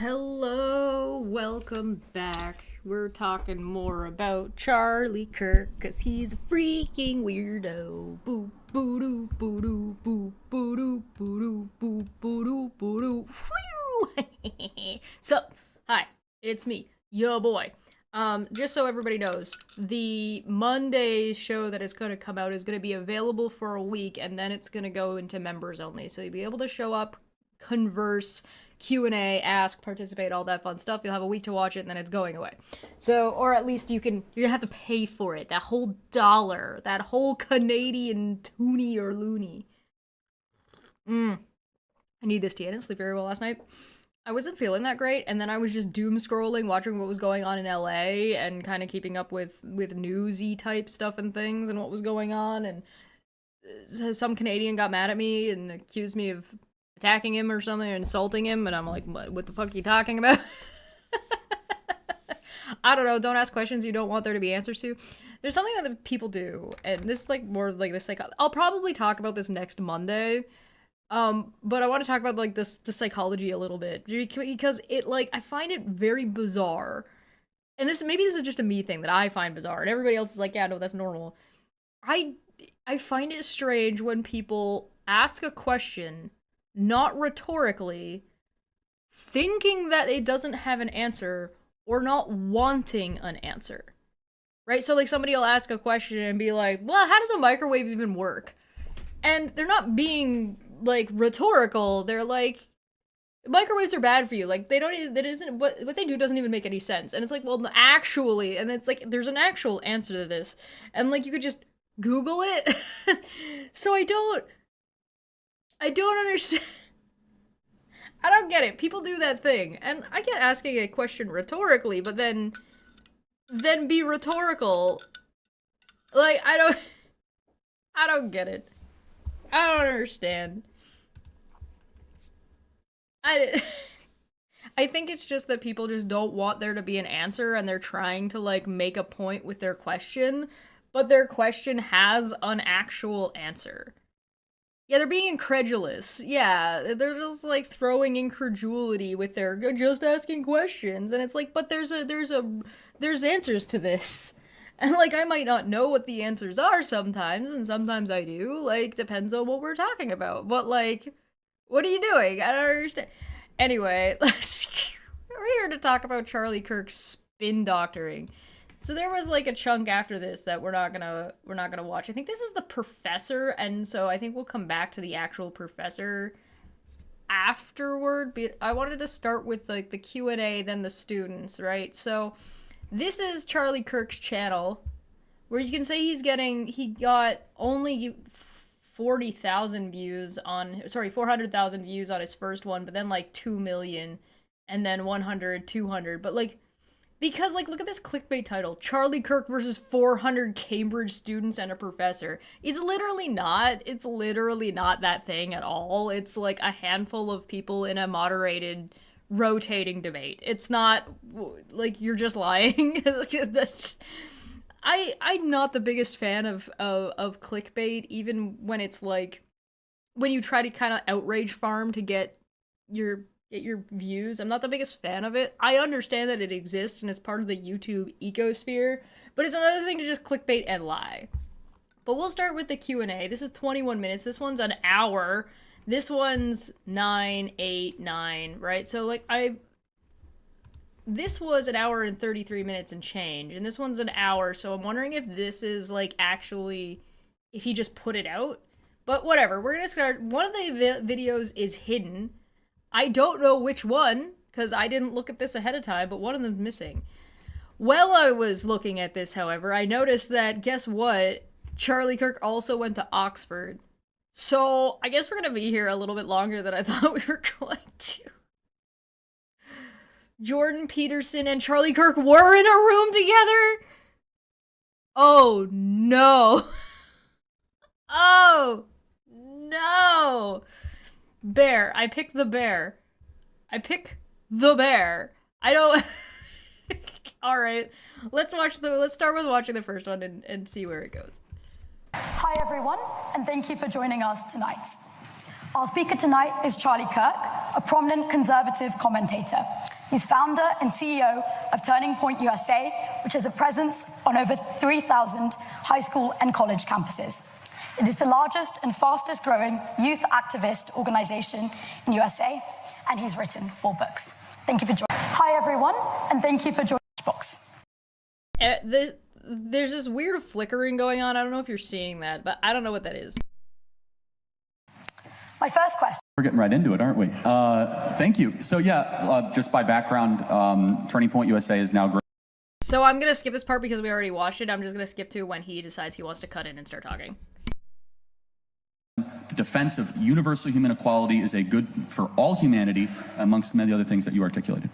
Hello, welcome back. We're talking more about Charlie Kirk, cause he's a freaking weirdo. Boo boo doo boo doo boo boo doo boo doo boo boo doo boo doo. So, hi, it's me, yo boy. Just so everybody knows, the Monday show that is gonna come out is gonna be available for a week, and then it's gonna go into members only. So you'll be able to show up, converse, Q&A, ask, participate, all that fun stuff. You'll have a week to watch it, and then it's going away. So, or at least you're gonna have to pay for it. That whole dollar, that whole Canadian toonie or loony. I need this tea. I didn't sleep very well last night. I wasn't feeling that great, and then I was just doom scrolling, watching what was going on in LA, and kind of keeping up with newsy type stuff and things, and what was going on, and some Canadian got mad at me and accused me of attacking him or something, or insulting him, and I'm like, what the fuck are you talking about? I don't know, don't ask questions you don't want there to be answers to. There's something that the people do, and this is like more like this, like, I'll probably talk about this next Monday, but I want to talk about like the psychology a little bit, because it, like, I find it very bizarre, and maybe this is just a me thing that I find bizarre, and everybody else is like, yeah, no, that's normal. I find it strange when people ask a question not rhetorically, thinking that it doesn't have an answer, or not wanting an answer, right? So, like, somebody will ask a question and be like, well, how does a microwave even work? And they're not being, like, rhetorical. They're like, microwaves are bad for you. Like, what they do doesn't even make any sense. And it's like, well, actually, and it's like, there's an actual answer to this. And, like, you could just Google it. So I don't understand. I don't get it. People do that thing. And I get asking a question rhetorically, but then be rhetorical. Like, I don't get it. I don't understand. I think it's just that people just don't want there to be an answer, and they're trying to, like, make a point with their question, but their question has an actual answer. Yeah, they're being incredulous. Yeah, they're just, like, throwing incredulity with their just asking questions, and it's like, but there's answers to this. And, like, I might not know what the answers are sometimes, and sometimes I do. Like, depends on what we're talking about. But, like, what are you doing? I don't understand. Anyway, we're here to talk about Charlie Kirk's spin doctoring. So there was, like, a chunk after this that we're not gonna watch. I think this is the professor, and so I think we'll come back to the actual professor afterward. But I wanted to start with, like, the Q&A, then the students, right? So this is Charlie Kirk's channel, where you can say he got only 400,000 views on his first one, but then, like, 2 million, and then 100, 200, but, like, because, like, look at this clickbait title, Charlie Kirk versus 400 Cambridge students and a professor. It's literally not that thing at all. It's, like, a handful of people in a moderated, rotating debate. It's not, like, you're just lying. I'm not the biggest fan of clickbait, even when it's, like, when you try to kind of outrage farm to get your views. I'm not the biggest fan of it. I understand that it exists and it's part of the YouTube ecosphere, but it's another thing to just clickbait and lie. But we'll start with the Q&A. This is 21 minutes. This one's an hour. This one's 9, 8, 9, right? So, like, this was an hour and 33 minutes and change, and this one's an hour, so I'm wondering if this is, like, actually, if he just put it out. But whatever, we're gonna start. One of the videos is hidden. I don't know which one, because I didn't look at this ahead of time, but one of them's missing. While I was looking at this, however, I noticed that, guess what? Charlie Kirk also went to Oxford. So, I guess we're gonna be here a little bit longer than I thought we were going to. Jordan Peterson and Charlie Kirk were in a room together? Oh, no. Oh, no. Bear. I pick the bear. I pick the bear. I don't... Alright. Let's start with watching the first one and see where it goes. Hi everyone, and thank you for joining us tonight. Our speaker tonight is Charlie Kirk, a prominent conservative commentator. He's founder and CEO of Turning Point USA, which has a presence on over 3,000 high school and college campuses. It is the largest and fastest growing youth activist organization in USA, and he's written 4 books. Thank you for joining. Hi, everyone, and thank you for joining Box. There's this weird flickering going on. I don't know if you're seeing that, but I don't know what that is. My first question. We're getting right into it, aren't we? Thank you. So yeah, just by background, Turning Point USA is now great. So I'm going to skip this part because we already watched it. I'm just going to skip to when he decides he wants to cut in and start talking. The defense of universal human equality is a good for all humanity, amongst many other things that you articulated.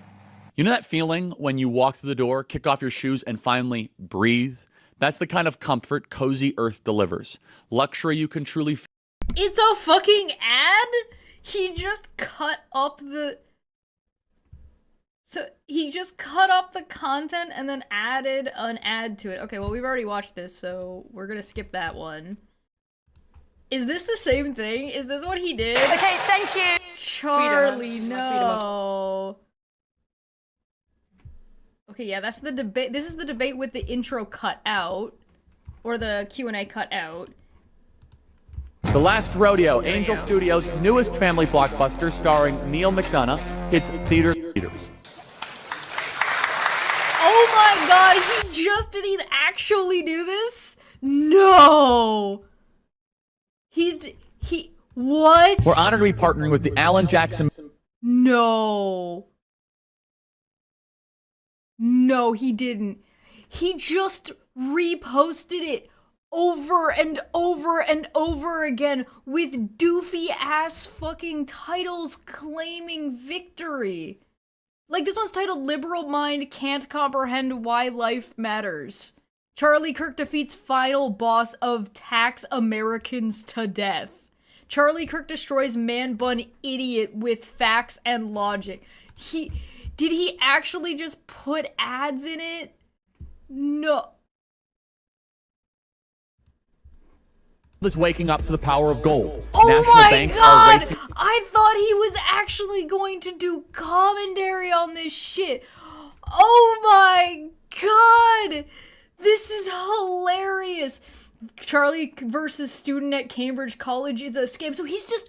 You know that feeling when you walk through the door, kick off your shoes, and finally breathe? That's the kind of comfort Cozy Earth delivers. Luxury you can truly feel. It's a fucking ad? He just cut up the... So, he just cut up the content and then added an ad to it. Okay, well, we've already watched this, so we're gonna skip that one. Is this the same thing? Is this what he did? Okay, thank you. Charlie, no. Okay, yeah, that's the debate. This is the debate with the intro cut out. Or the Q&A cut out. The Last Rodeo, Angel Studios' newest family blockbuster starring Neil McDonough, hits theaters. Oh my god, did he actually do this? No! What? We're honored to be partnering with the Alan Jackson. No. No, he didn't. He just reposted it over and over and over again with doofy ass fucking titles claiming victory. Like, this one's titled Liberal Mind Can't Comprehend Why Life Matters. Charlie Kirk defeats final boss of Tax Americans to Death. Charlie Kirk destroys man bun idiot with facts and logic. Did he actually just put ads in it? No. Is waking up to the power of gold. Oh National my banks god! are racing. I thought he was actually going to do commentary on this shit. Oh my god! This is hilarious. Charlie versus student at Cambridge College is a scam. So he's just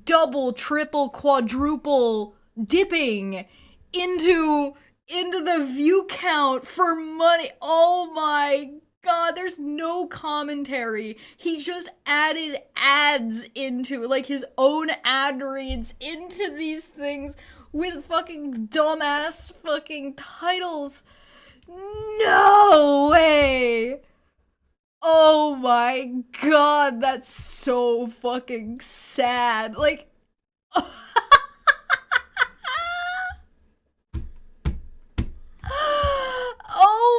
double, triple, quadruple dipping into the view count for money. Oh my god, there's no commentary. He just added ads into, like, his own ad reads into these things with fucking dumbass fucking titles. No way! Oh my god, that's so fucking sad. Like, oh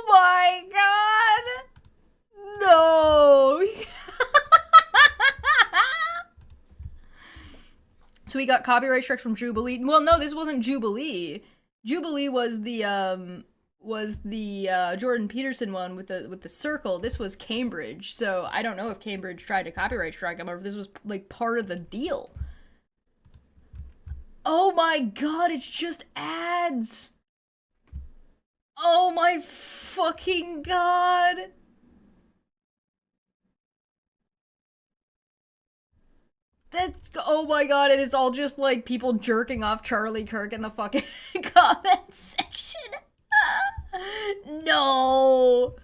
my god! No! So we got copyright strikes from Jubilee. Well, no, this wasn't Jubilee. Jubilee was the Jordan Peterson one with the circle. This was Cambridge. So I don't know if Cambridge tried to copyright strike him or if this was like part of the deal. Oh my god, it's just ads. Oh my fucking god. That's, oh my god, it is all just like people jerking off Charlie Kirk in the fucking comment section. No.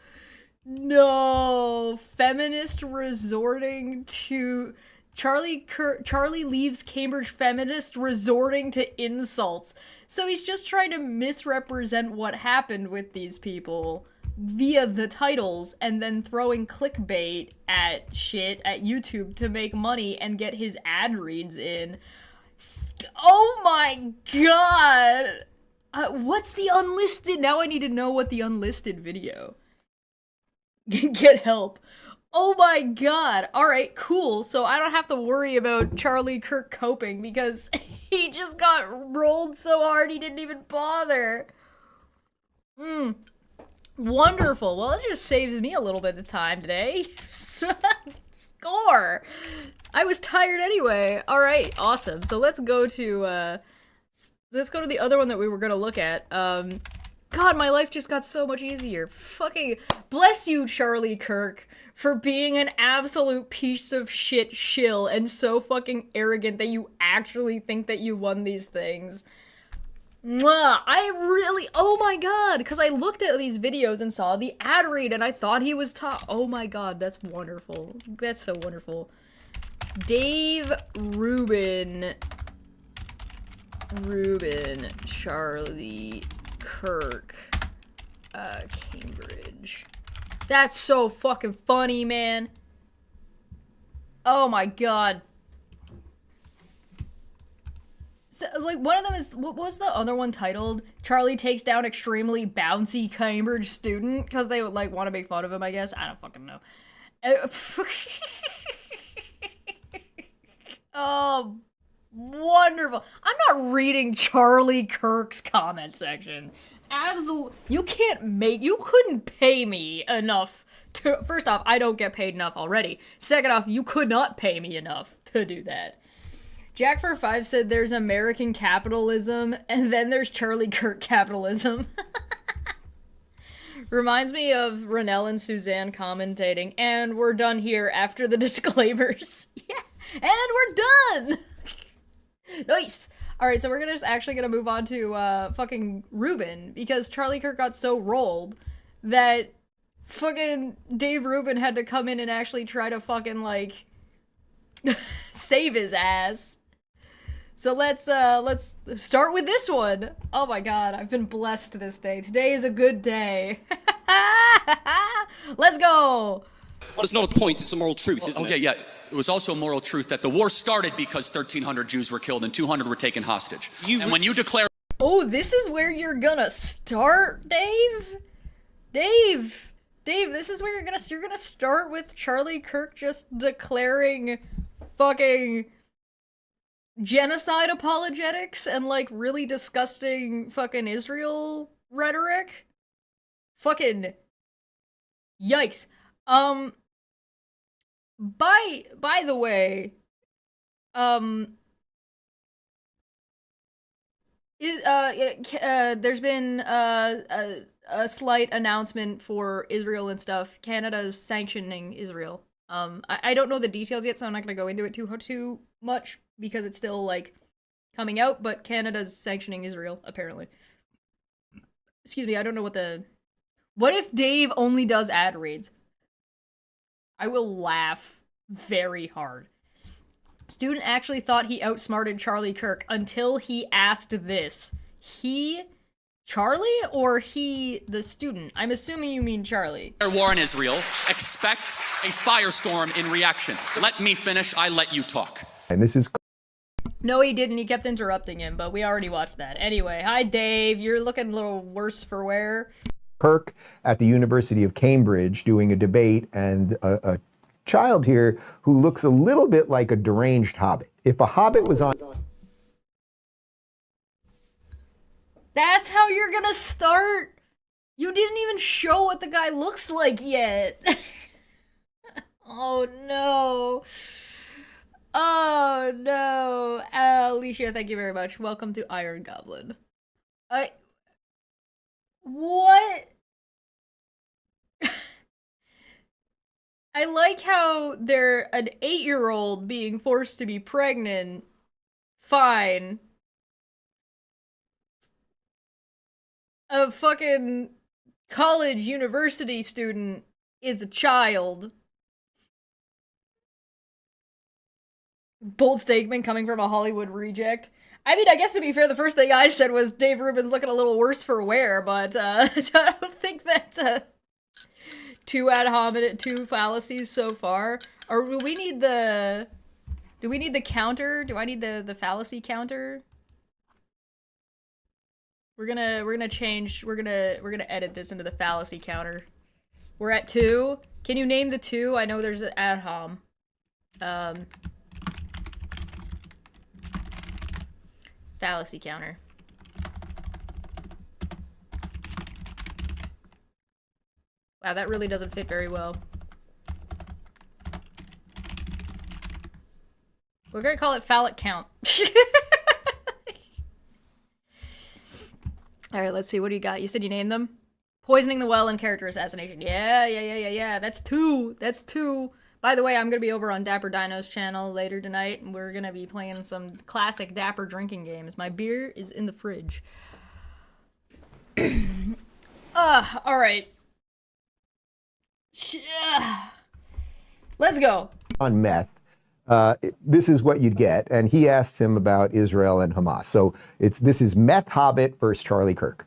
No. Feminist resorting to... Charlie leaves Cambridge feminist resorting to insults. So he's just trying to misrepresent what happened with these people via the titles and then throwing clickbait at shit at YouTube to make money and get his ad reads in. Oh my god! What's the unlisted? Now I need to know what the unlisted video. Get help. Oh my god. Alright, cool. So I don't have to worry about Charlie Kirk Copium because he just got rolled so hard he didn't even bother. Wonderful. Well, it just saves me a little bit of time today. Score! I was tired anyway. Alright, awesome. So let's go to, Let's go to the other one that we were gonna look at. God, my life just got so much easier. Fucking bless you, Charlie Kirk, for being an absolute piece of shit shill and so fucking arrogant that you actually think that you won these things. Mwah! I really, oh my god, because I looked at these videos and saw the ad read and I thought he was top. Oh my god, that's wonderful. That's so wonderful. Dave Rubin, Charlie Kirk, Cambridge. That's so fucking funny, man. Oh my god. So, like, one of them is, what was the other one titled? Charlie takes down extremely bouncy Cambridge student, because they would, like, want to make fun of him, I guess. I don't fucking know. Oh, wonderful. I'm not reading Charlie Kirk's comment section. Absolutely. You couldn't pay me enough to, first off, I don't get paid enough already. Second off, you could not pay me enough to do that. Jack for 5 said there's American capitalism, and then there's Charlie Kirk capitalism. Reminds me of Renelle and Suzanne commentating, and we're done here after the disclaimers. Yeah, and we're done! Nice! Alright, so we're actually gonna move on to, fucking Rubin, because Charlie Kirk got so rolled that fucking Dave Rubin had to come in and actually try to fucking, like, save his ass. So let's start with this one. Oh my god, I've been blessed this day. Today is a good day. Let's go! Well, it's not a point, it's a moral truth, isn't it? Okay, yeah. It was also a moral truth that the war started because 1,300 Jews were killed and 200 were taken hostage. And when you declare... Oh, this is where you're gonna start, Dave? Dave, this is where you're gonna start with Charlie Kirk just declaring fucking genocide apologetics and, like, really disgusting fucking Israel rhetoric? Fucking yikes. By the way, there's been a slight announcement for Israel and stuff. Canada's sanctioning Israel. I don't know the details yet, so I'm not gonna go into it too much because it's still, like, coming out, but Canada's sanctioning Israel, apparently. Excuse me, I don't know what if Dave only does ad reads? I will laugh very hard. Student actually thought he outsmarted Charlie Kirk until he asked this. Charlie, or the student? I'm assuming you mean Charlie. War in Israel, expect a firestorm in reaction. Let me finish, I let you talk. And this is... No, he didn't. He kept interrupting him, but we already watched that. Anyway, hi Dave. You're looking a little worse for wear. Kirk at the University of Cambridge doing a debate, and a child here who looks a little bit like a deranged hobbit. If a hobbit was on... That's how you're gonna start? You didn't even show what the guy looks like yet. Oh no. Oh no. Alicia, thank you very much. Welcome to Iron Goblin. What? I like how they're an 8-year-old being forced to be pregnant. Fine. A fucking college university student is a child. Bold statement coming from a Hollywood reject. I mean, I guess to be fair, the first thing I said was Dave Rubin's looking a little worse for wear, but I don't think that's two ad hominem, two fallacies so far. Or do we need the counter? Do I need the fallacy counter? We're gonna change. We're gonna edit this into the fallacy counter. We're at 2. Can you name the 2? I know there's an ad hom. Fallacy counter. Wow, that really doesn't fit very well. We're gonna call it phallic count. All right, let's see. What do you got? You said you named them? Poisoning the Well and character assassination. Yeah. That's two. That's two. By the way, I'm going to be over on Dapper Dino's channel later tonight, and we're going to be playing some classic Dapper drinking games. My beer is in the fridge. All right. Let's go. On meth, this is what you'd get. And he asked him about Israel and Hamas. So this is Meth Hobbit versus Charlie Kirk.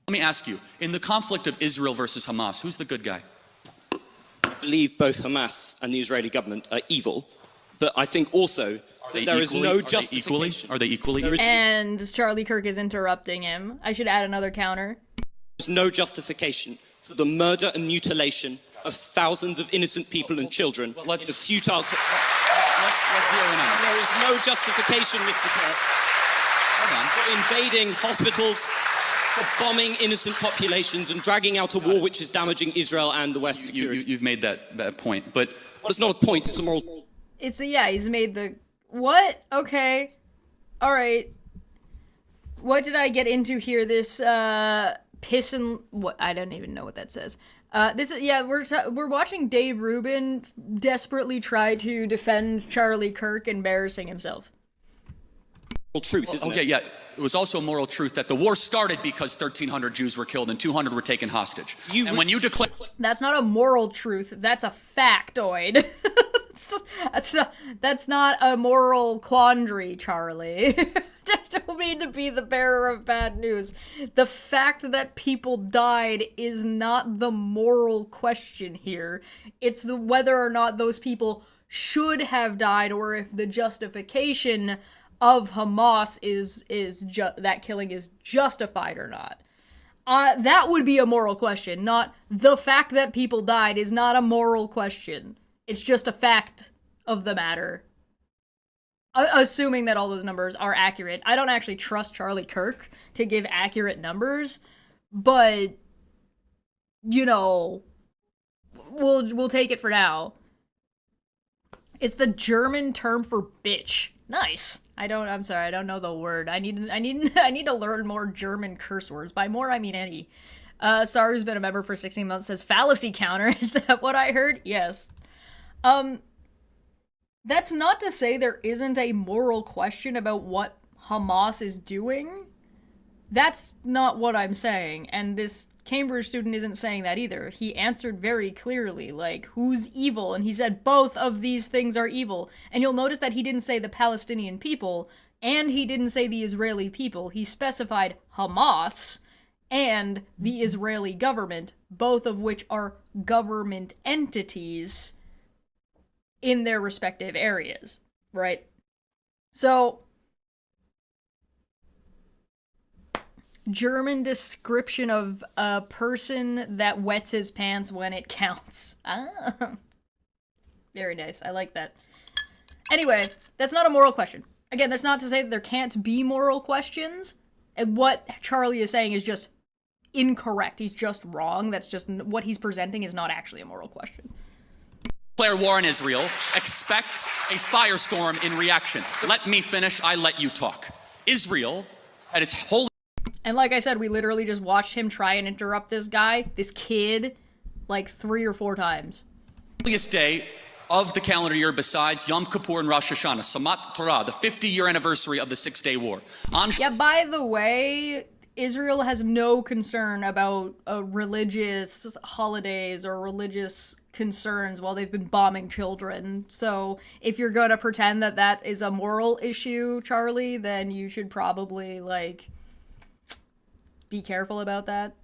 Let me ask you, in the conflict of Israel versus Hamas, who's the good guy? I believe both Hamas and the Israeli government are evil, but I think also that there is no justification. Are they equally? And Charlie Kirk is interrupting him. I should add another counter. There's no justification for the murder and mutilation of thousands of innocent people and children in a futile... Let's zero in on it. There is no justification, Mr. Kirk, for invading hospitals, for bombing innocent populations and dragging out a war which is damaging Israel and the West's security. You've made that point, but... Well, it's not a point, it's a moral... He's made the... What? Okay. Alright. What did I get into here? This, piss and... What? I don't even know what that says. We're watching Dave Rubin desperately try to defend Charlie Kirk embarrassing himself. Truth, isn't it? Yeah. It was also a moral truth that the war started because 1,300 Jews were killed and 200 were taken hostage. When you declare... That's not a moral truth. That's a factoid. That's not a moral quandary, Charlie. I don't mean to be the bearer of bad news. The fact that people died is not the moral question here. It's the whether or not those people should have died, or if the justification of Hamas is that killing is justified or not. That would be a moral question, not the fact that people died is not a moral question. It's just a fact of the matter. Assuming that all those numbers are accurate. I don't actually trust Charlie Kirk to give accurate numbers, but, you know, we'll take it for now. It's the German term for bitch. Nice. I'm sorry, I don't know the word. I need to learn more German curse words. By more, I mean any. Saru's been a member for 16 months, says fallacy counter. Is that what I heard? Yes. That's not to say there isn't a moral question about what Hamas is doing. That's not what I'm saying, and this Cambridge student isn't saying that either. He answered very clearly, like, who's evil? And he said both of these things are evil. And you'll notice that he didn't say the Palestinian people, and he didn't say the Israeli people. He specified Hamas and the Israeli government, both of which are government entities in their respective areas, right? So, German description of a person that wets his pants when it counts. Ah. Very nice. I like that. Anyway, that's not a moral question. Again, that's not to say that there can't be moral questions. And what Charlie is saying is just incorrect. He's just wrong. That's just what he's presenting is not actually a moral question. Declare war on Israel, expect a firestorm in reaction. Let me finish, I let you talk. Israel, at its holy... And like I said, we literally just watched him try and interrupt this guy, this kid, like 3 or 4 times. Holiest day of the calendar year besides Yom Kippur and Rosh Hashanah, Samat Torah, the 50-year anniversary of the Six-Day War. Yeah, by the way, Israel has no concern about religious holidays or religious concerns while they've been bombing children. So if you're gonna pretend that that is a moral issue, Charlie, then you should probably, like, be careful about that.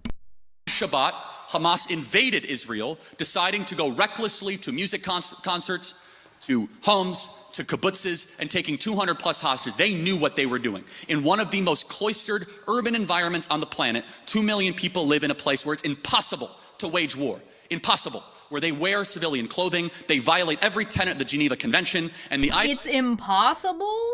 Shabbat, Hamas invaded Israel, deciding to go recklessly to music concerts, to homes, to kibbutzes, and taking 200 plus hostages. They knew what they were doing. In one of the most cloistered urban environments on the planet, 2 million people live in a place where it's impossible to wage war. Impossible. Where they wear civilian clothing, they violate every tenet of the Geneva Convention, and the... It's impossible?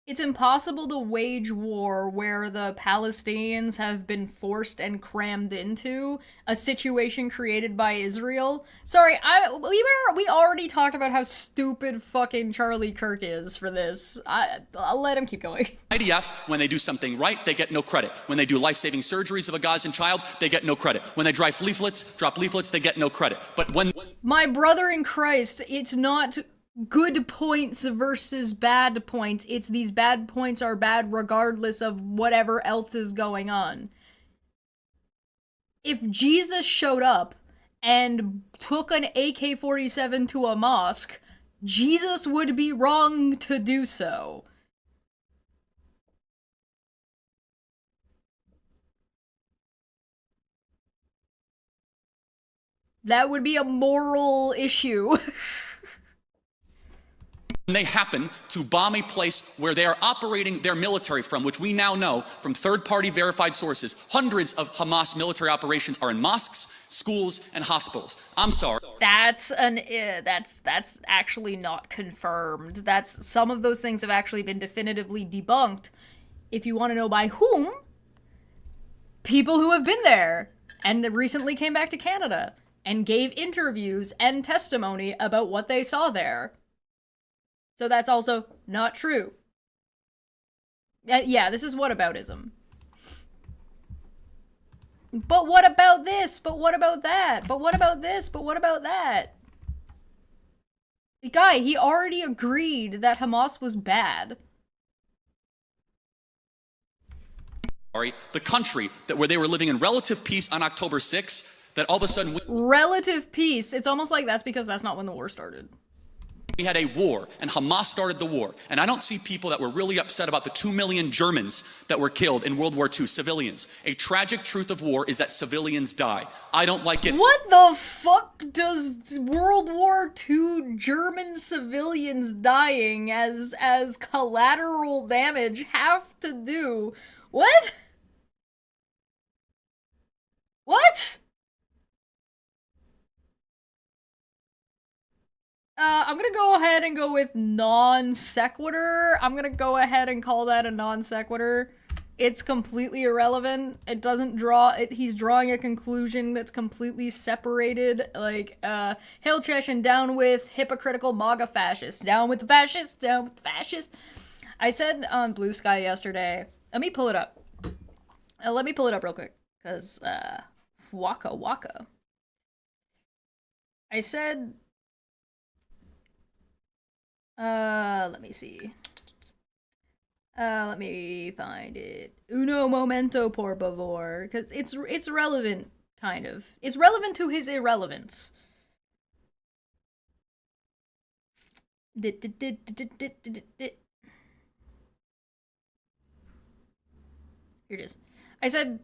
It's impossible to wage war where the Palestinians have been forced and crammed into a situation created by Israel. Sorry, we already talked about how stupid fucking Charlie Kirk is for this. I'll let him keep going. IDF, when they do something right, they get no credit. When they do life-saving surgeries of a Gazan child, they get no credit. When they drop leaflets, they get no credit. But when My brother in Christ, it's not good points versus bad points. It's these bad points are bad regardless of whatever else is going on. If Jesus showed up and took an AK-47 to a mosque, Jesus would be wrong to do so. That would be a moral issue. they happen to bomb a place where they are operating their military from, which we now know from third-party verified sources, hundreds of Hamas military operations are in mosques, schools, and hospitals. I'm sorry. That's actually not confirmed. Some of those things have actually been definitively debunked. If you want to know by whom, people who have been there and recently came back to Canada and gave interviews and testimony about what they saw there. So that's also not true. Yeah, this is whataboutism. But what about this? But what about that? But what about this? But what about that? The guy, he already agreed that Hamas was bad. The country where they were living in relative peace on October 6th, that all of a sudden relative peace. It's almost like that's because that's not when the war started. We had a war, and Hamas started the war. And I don't see people that were really upset about the 2 million Germans that were killed in World War II, civilians. A tragic truth of war is that civilians die. I don't like it. What the fuck does World War II German civilians dying as collateral damage have to do? What? What? I'm gonna go ahead and go with non sequitur. I'm gonna go ahead and call that a non sequitur. It's completely irrelevant. It doesn't he's drawing a conclusion that's completely separated. Like, Hail Chechen, down with hypocritical MAGA fascists. Down with the fascists, down with the fascists. I said on Blue Sky yesterday, let me pull it up. Let me pull it up real quick, because, waka waka. I said, let me see. Let me find it. Uno momento, por favor. Because it's relevant, kind of. It's relevant to his irrelevance. Here it is. I said,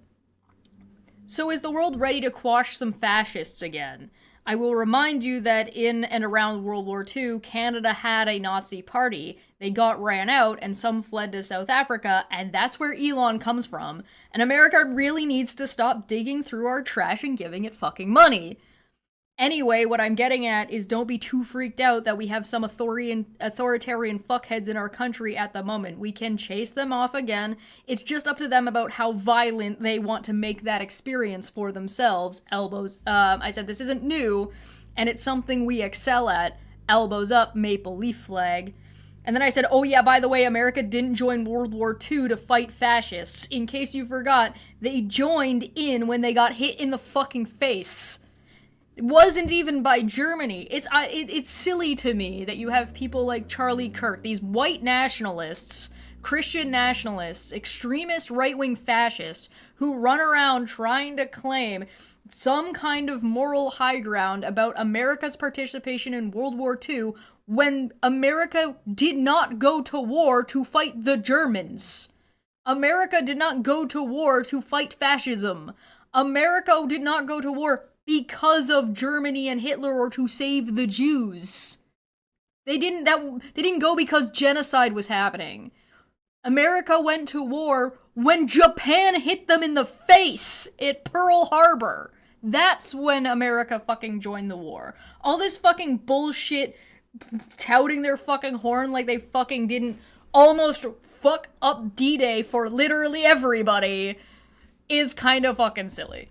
so is the world ready to quash some fascists again? I will remind you that in and around World War II, Canada had a Nazi party. They got ran out, and some fled to South Africa, and that's where Elon comes from. And America really needs to stop digging through our trash and giving it fucking money. Anyway, what I'm getting at is don't be too freaked out that we have some authoritarian fuckheads in our country at the moment. We can chase them off again. It's just up to them about how violent they want to make that experience for themselves. Elbows. I said this isn't new, and it's something we excel at. Elbows up, maple leaf flag. And then I said, oh yeah, by the way, America didn't join World War II to fight fascists. In case you forgot, they joined in when they got hit in the fucking face. It wasn't even by Germany. It's silly to me that you have people like Charlie Kirk, these white nationalists, Christian nationalists, extremist right-wing fascists, who run around trying to claim some kind of moral high ground about America's participation in World War II when America did not go to war to fight the Germans. America did not go to war to fight fascism. America did not go to war because of Germany and Hitler or to save the Jews. They didn't go because genocide was happening. America went to war when Japan hit them in the face at Pearl Harbor. That's when America fucking joined the war. All this fucking bullshit touting their fucking horn like they fucking didn't almost fuck up D-Day for literally everybody is kind of fucking silly.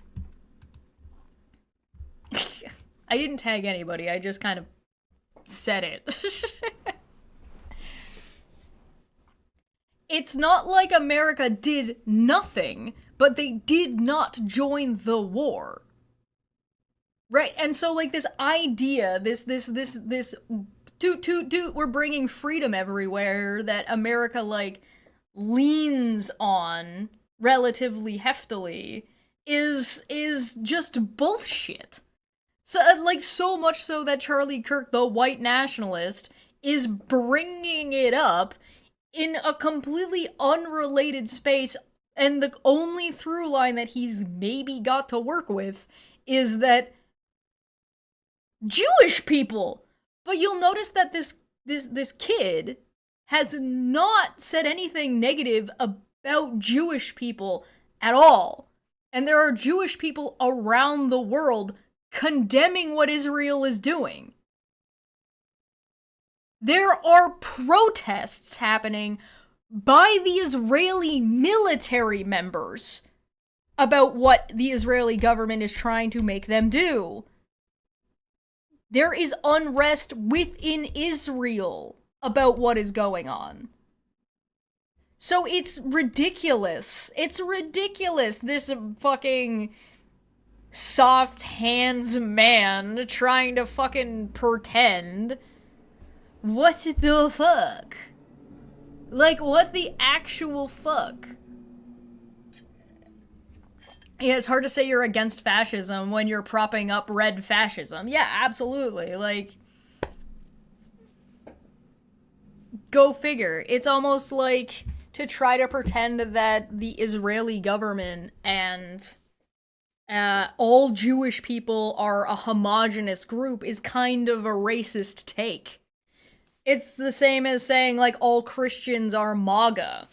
I didn't tag anybody, I just kind of said it. It's not like America did nothing, but they did not join the war. Right? And so, like, this idea, this toot, we're bringing freedom everywhere that America, like, leans on relatively heftily is just bullshit. So, like, so much so that Charlie Kirk, the white nationalist, is bringing it up in a completely unrelated space, and the only through line that he's maybe got to work with is that Jewish people. But you'll notice that this kid has not said anything negative about Jewish people at all. And there are Jewish people around the world condemning what Israel is doing. There are protests happening by the Israeli military members about what the Israeli government is trying to make them do. There is unrest within Israel about what is going on. So it's ridiculous. It's ridiculous, this fucking soft hands man trying to fucking pretend. What the fuck? Like, what the actual fuck? Yeah, it's hard to say you're against fascism when you're propping up red fascism. Yeah, absolutely. Like, go figure. It's almost like to try to pretend that the Israeli government and all Jewish people are a homogenous group is kind of a racist take. It's the same as saying, like, all Christians are MAGA.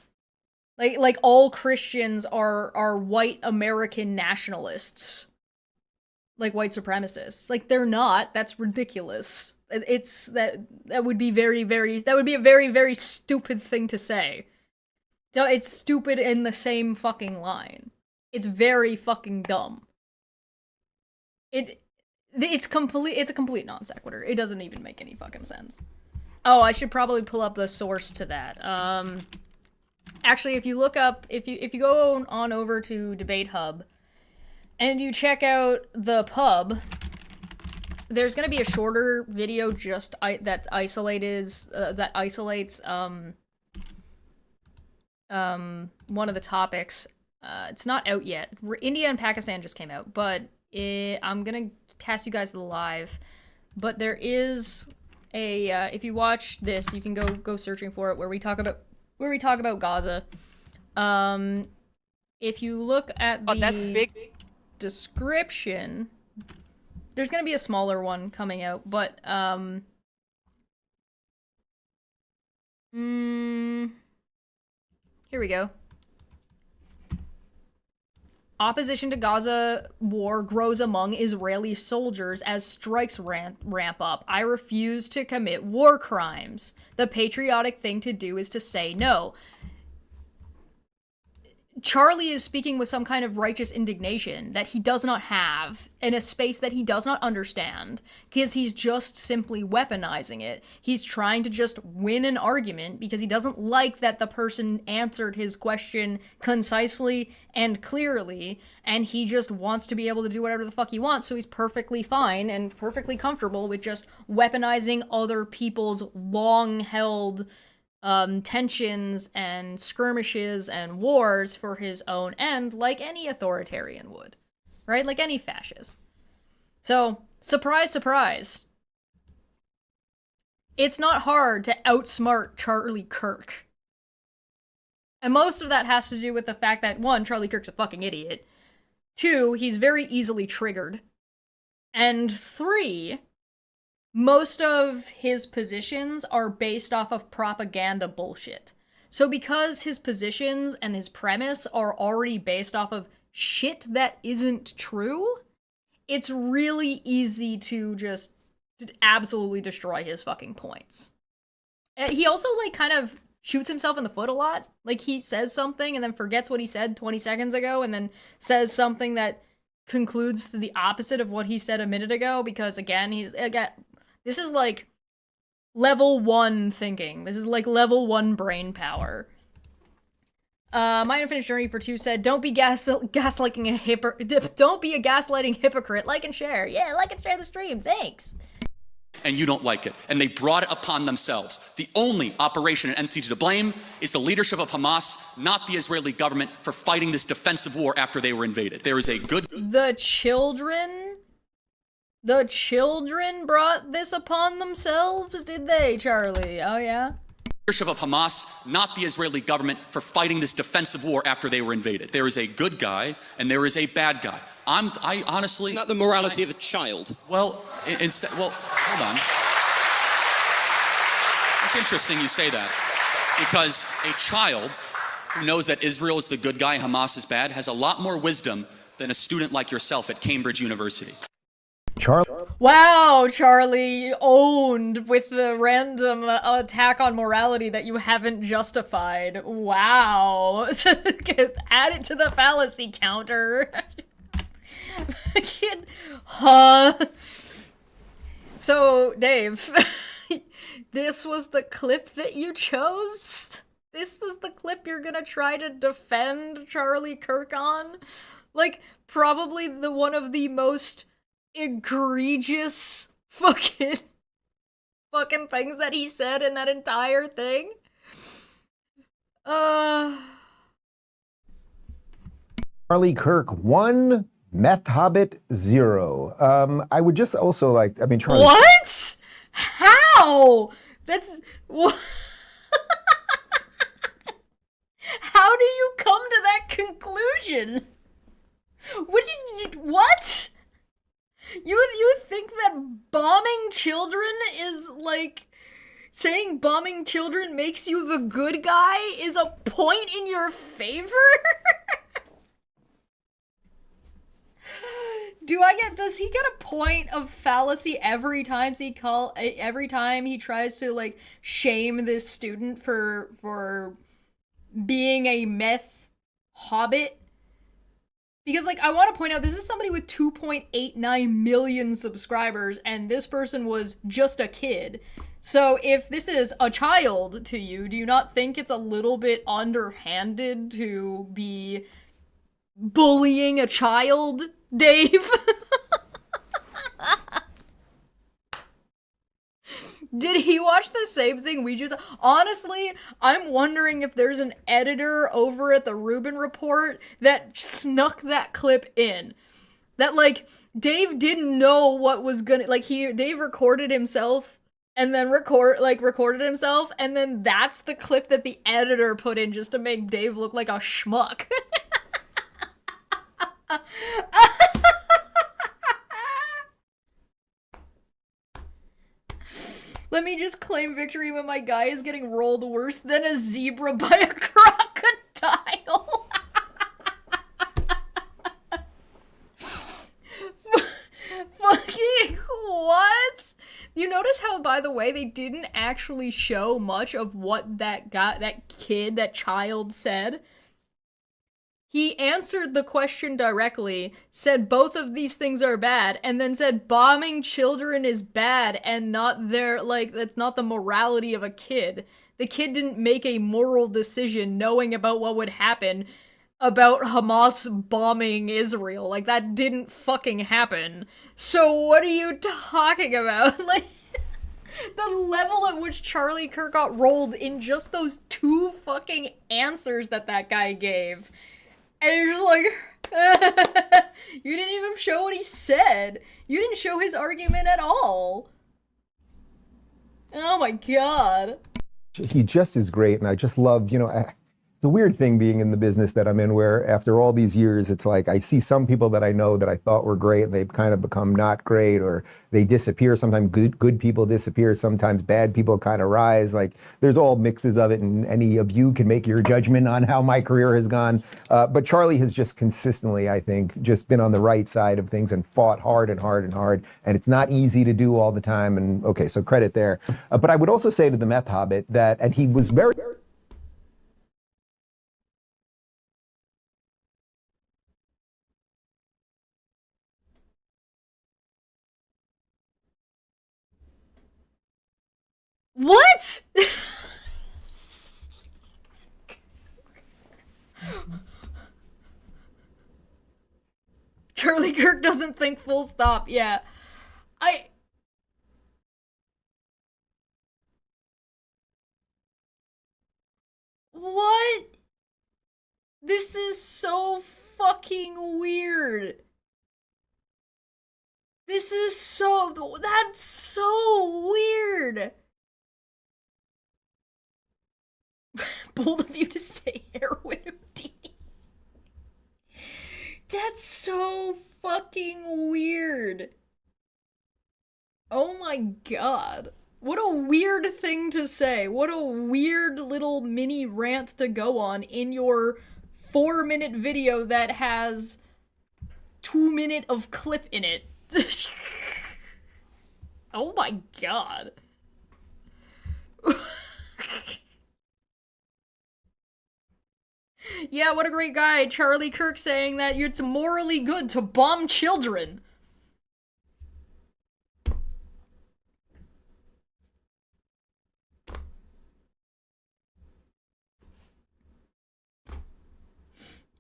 Like all Christians are white American nationalists. Like white supremacists. Like, they're not. That's ridiculous. That would be that would be a very, very stupid thing to say. No, it's stupid in the same fucking line. It's very fucking dumb. It's a complete non sequitur. It doesn't even make any fucking sense. Oh, I should probably pull up the source to that. Actually, if you look up, if you go on over to Debate Hub, and you check out the pub, there's gonna be a shorter video just that isolates one of the topics. It's not out yet. India and Pakistan just came out, but I'm gonna pass you guys the live. But there is a if you watch this, you can go searching for it, where we talk about Gaza. If you look at the that's big description, there's gonna be a smaller one coming out, but here we go. Opposition to Gaza war grows among Israeli soldiers as strikes ramp up. I refuse to commit war crimes. The patriotic thing to do is to say no. Charlie is speaking with some kind of righteous indignation that he does not have in a space that he does not understand, because he's just simply weaponizing it. He's trying to just win an argument because he doesn't like that the person answered his question concisely and clearly, and he just wants to be able to do whatever the fuck he wants, so he's perfectly fine and perfectly comfortable with just weaponizing other people's long-held tensions and skirmishes and wars for his own end, like any authoritarian would, right? Like any fascist. So, surprise, surprise. It's not hard to outsmart Charlie Kirk. And most of that has to do with the fact that, one, Charlie Kirk's a fucking idiot. Two, he's very easily triggered. And three, most of his positions are based off of propaganda bullshit. So because his positions and his premise are already based off of shit that isn't true, it's really easy to just absolutely destroy his fucking points. He also, like, kind of shoots himself in the foot a lot. Like, he says something and then forgets what he said 20 seconds ago and then says something that concludes to the opposite of what he said a minute ago, because again, this is like level 1 thinking. This is like level 1 brain power. My Unfinished Journey for 2 said, don't be gaslighting a gaslighting hypocrite. Like and share. Yeah, like and share the stream. Thanks. And you don't like it. And they brought it upon themselves. The only operation and entity to blame is the leadership of Hamas, not the Israeli government, for fighting this defensive war after they were invaded. There is a good... The children brought this upon themselves, did they, Charlie? Oh, yeah? Leadership of Hamas, not the Israeli government, for fighting this defensive war after they were invaded. There is a good guy and there is a bad guy. I honestly... Isn't that the morality of a child? Well, hold on. It's interesting you say that, because a child who knows that Israel is the good guy, Hamas is bad, has a lot more wisdom than a student like yourself at Cambridge University. Wow, Charlie, owned with the random attack on morality that you haven't justified. Wow. Add it to the fallacy counter. Huh? So, Dave, this was the clip that you chose? This is the clip you're gonna try to defend Charlie Kirk on? Like, probably one of the most egregious fucking things that he said in that entire thing. Charlie Kirk 1, Meth Hobbit 0. I would just also like, I mean, Charlie. What? How? That's what? How do you come to that conclusion? What? You think that bombing children is like, saying bombing children makes you the good guy is a point in your favor? Does he get a point of fallacy every time he tries to like shame this student for being a meth hobbit? Because, like, I want to point out, this is somebody with 2.89 million subscribers, and this person was just a kid. So if this is a child to you, do you not think it's a little bit underhanded to be bullying a child, Dave? Did he watch the same thing we just... Honestly, I'm wondering if there's an editor over at the Rubin Report that snuck that clip in. That, like, Dave didn't know what was gonna... Like, Dave recorded himself and then recorded himself, and then that's the clip that the editor put in just to make Dave look like a schmuck. Let me just claim victory when my guy is getting rolled worse than a zebra by a crocodile. Fucking what? You notice how, by the way, they didn't actually show much of what that child said? He answered the question directly, said both of these things are bad, and then said bombing children is bad and not that's not the morality of a kid. The kid didn't make a moral decision knowing about what would happen about Hamas bombing Israel. Like, that didn't fucking happen. So what are you talking about? Like, the level at which Charlie Kirk got rolled in just those 2 fucking answers that guy gave. And you're just like, you didn't even show what he said. You didn't show his argument at all. Oh my god. He just is great, and I just love, it's a weird thing being in the business that I'm in, where after all these years, it's like I see some people that I know that I thought were great, and they've kind of become not great, or they disappear. Sometimes good people disappear. Sometimes bad people kind of rise. Like, there's all mixes of it, and any of you can make your judgment on how my career has gone. But Charlie has just consistently, I think, just been on the right side of things and fought hard and hard and hard. And it's not easy to do all the time. And okay, so credit there. But I would also say to the Meth Hobbit that, and he was very What? Charlie Kirk doesn't think full stop. Yeah. What? This is so fucking weird. This is so... That's so weird. Bold of you to say heroin OD. That's so fucking weird. Oh my god. What a weird thing to say. What a weird little mini rant to go on in your 4-minute video that has 2 minutes of clip in it. Oh my god. Yeah, what a great guy. Charlie Kirk saying that it's morally good to bomb children.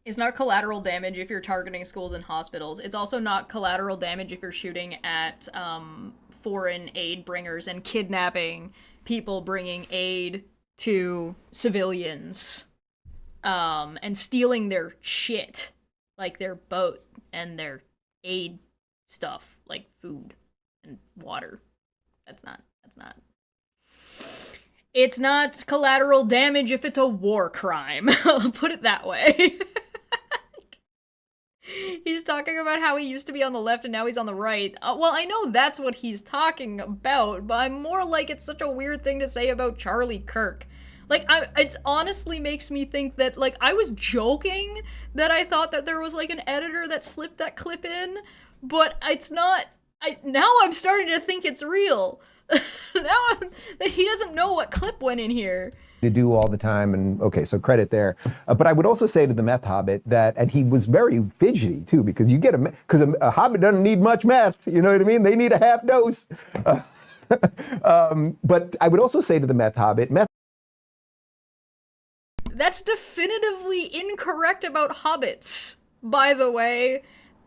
It's not collateral damage if you're targeting schools and hospitals. It's also not collateral damage if you're shooting at foreign aid bringers and kidnapping people bringing aid to civilians. And stealing their shit, like their boat and their aid stuff, like food and water. It's not collateral damage if it's a war crime. I'll put it that way. He's talking about how he used to be on the left and now he's on the right. Well, I know that's what he's talking about, but I'm more like it's such a weird thing to say about Charlie Kirk. Like, it honestly makes me think that, like, I was joking that I thought that there was, like, an editor that slipped that clip in, but it's not. Now I'm starting to think it's real. That he doesn't know what clip went in here. To do all the time, and okay, so credit there. But I would also say to the meth hobbit that, and he was very fidgety too, because you get because a hobbit doesn't need much meth, you know what I mean? They need a half dose. But I would also say to the meth hobbit, That's definitively incorrect about hobbits, by the way.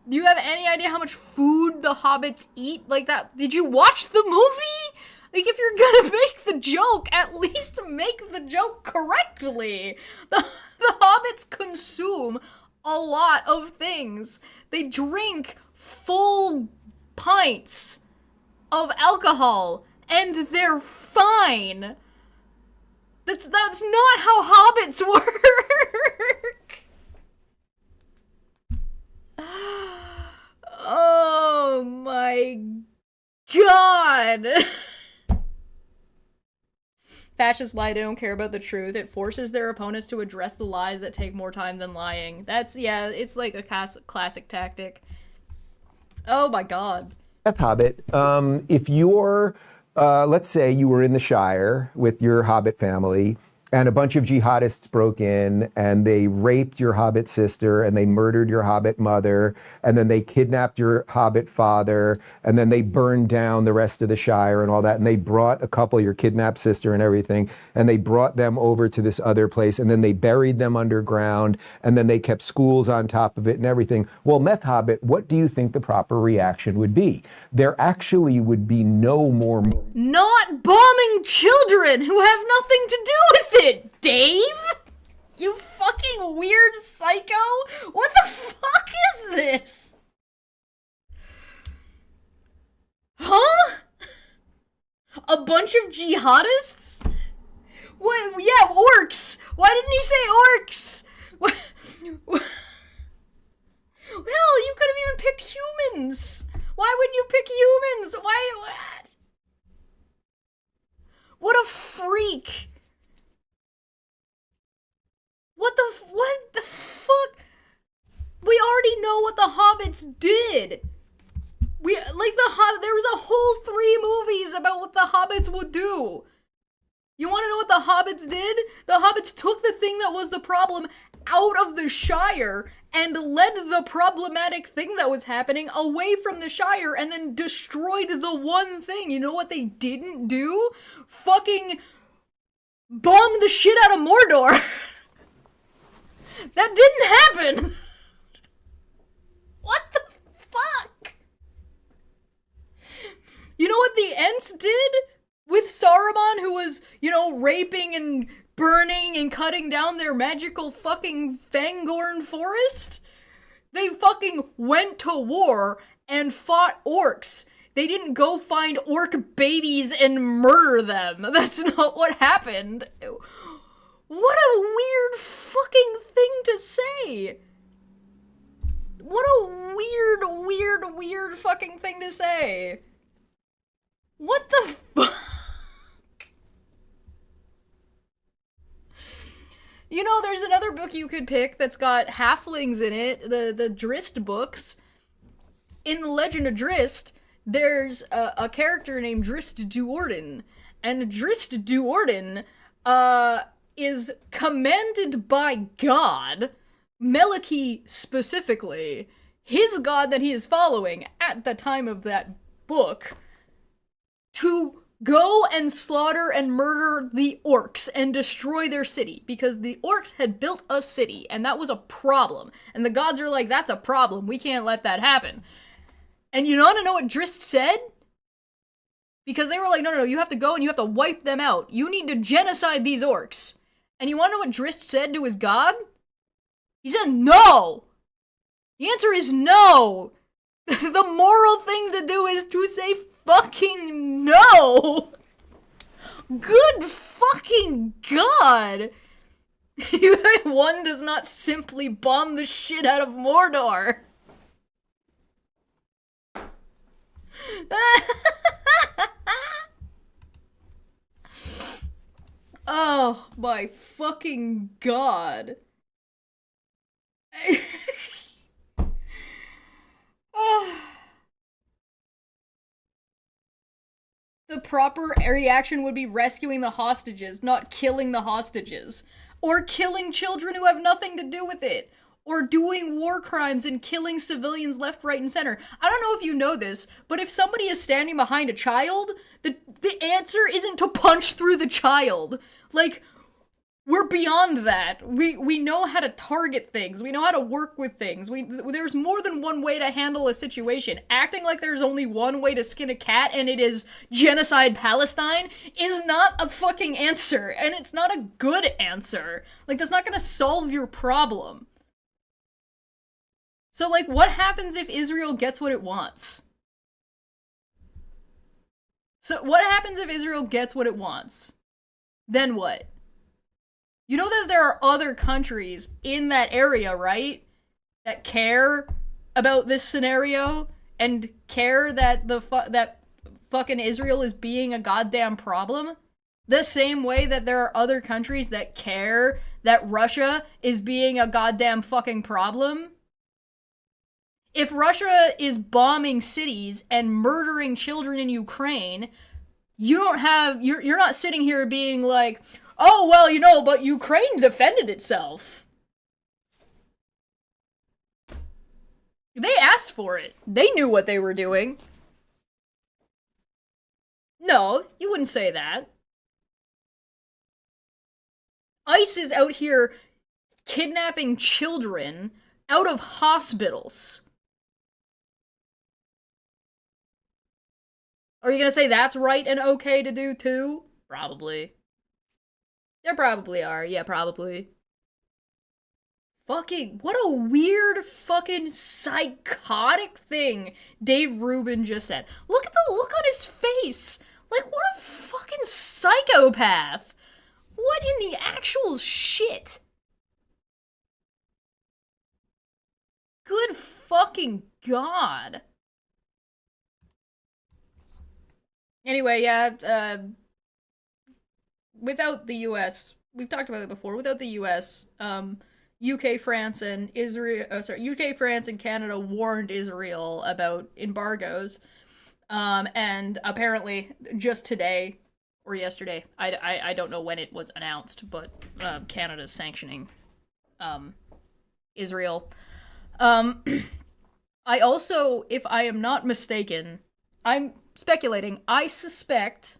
Do you have any idea how much food the hobbits eat? Like that? Did you watch the movie? Like, if you're gonna make the joke, at least make the joke correctly. The hobbits consume a lot of things. They drink full pints of alcohol, and they're fine. That's not how hobbits work! Oh my god! Fascists lie, they don't care about the truth. It forces their opponents to address the lies that take more time than lying. Yeah, it's like a classic tactic. Oh my god. Meth hobbit, if you're, let's say you were in the Shire with your hobbit family, and a bunch of jihadists broke in and they raped your hobbit sister and they murdered your hobbit mother and then they kidnapped your hobbit father and then they burned down the rest of the Shire and all that, and they brought a couple, your kidnapped sister and everything, and they brought them over to this other place and then they buried them underground and then they kept schools on top of it and everything. Well, meth hobbit, what do you think the proper reaction would be? There actually would be no more... Not bombing children who have nothing to do with it, Dave! You fucking weird psycho! What the fuck is this? Huh? A bunch of jihadists? What? Yeah, orcs! Why didn't he say orcs? What? Well, you could have even picked humans! Why wouldn't you pick humans? Why? What a freak! What the fuck? We already know what the hobbits did. There was a whole 3 movies about what the hobbits would do. You want to know what the hobbits did? The hobbits took the thing that was the problem, out of the Shire and led the problematic thing that was happening away from the Shire and then destroyed the one thing. You know what they didn't do? Fucking bomb the shit out of Mordor. That didn't happen. What the fuck? You know what the Ents did with Saruman, who was, raping and burning and cutting down their magical fucking Fangorn forest? They fucking went to war and fought orcs. They didn't go find orc babies and murder them. That's not what happened. What a weird fucking thing to say. What a weird fucking thing to say. What the fuck? There's another book you could pick that's got halflings in it, the Drist books. In the Legend of Drist, there's a character named Drist Duorden, and Drist Duorden, is commanded by God, Meliki specifically, his god that he is following at the time of that book, to go and slaughter and murder the orcs and destroy their city, because the orcs had built a city, and that was a problem. And the gods are like, that's a problem, we can't let that happen. And you want to know what Drist said? Because they were like, no, you have to go and you have to wipe them out. You need to genocide these orcs. And you want to know what Drist said to his god? He said, no! The answer is no! The moral thing to do is to say fucking no! Good fucking god! One does not simply bomb the shit out of Mordor. Oh my fucking god. Oh. The proper reaction would be rescuing the hostages, not killing the hostages. Or killing children who have nothing to do with it. Or doing war crimes and killing civilians left, right, and center. I don't know if you know this, but if somebody is standing behind a child, the answer isn't to punch through the child. Like, we're beyond that. We know how to target things. We know how to work with things. There's more than one way to handle a situation. Acting like there's only one way to skin a cat and it is genocide Palestine is not a fucking answer. And it's not a good answer. Like, that's not gonna solve your problem. So, like, what happens if Israel gets what it wants? So, what happens if Israel gets what it wants? Then what? You know that there are other countries in that area, right? That care about this scenario and care that that fucking Israel is being a goddamn problem? The same way that there are other countries that care that Russia is being a goddamn fucking problem? If Russia is bombing cities and murdering children in Ukraine, you're not sitting here being like, oh, well, but Ukraine defended itself. They asked for it. They knew what they were doing. No, you wouldn't say that. ICE is out here kidnapping children out of hospitals. Are you gonna say that's right and okay to do too? Probably. There probably are. Yeah, probably. Fucking, what a weird fucking psychotic thing Dave Rubin just said. Look at the look on his face. Like, what a fucking psychopath. What in the actual shit? Good fucking god. Anyway, yeah, without the US, we've talked about it before, without the US, UK, France, and UK, France, and Canada warned Israel about embargoes, and apparently just today, or yesterday, I don't know when it was announced, but Canada's sanctioning Israel. I also, if I am not mistaken, I'm speculating, I suspect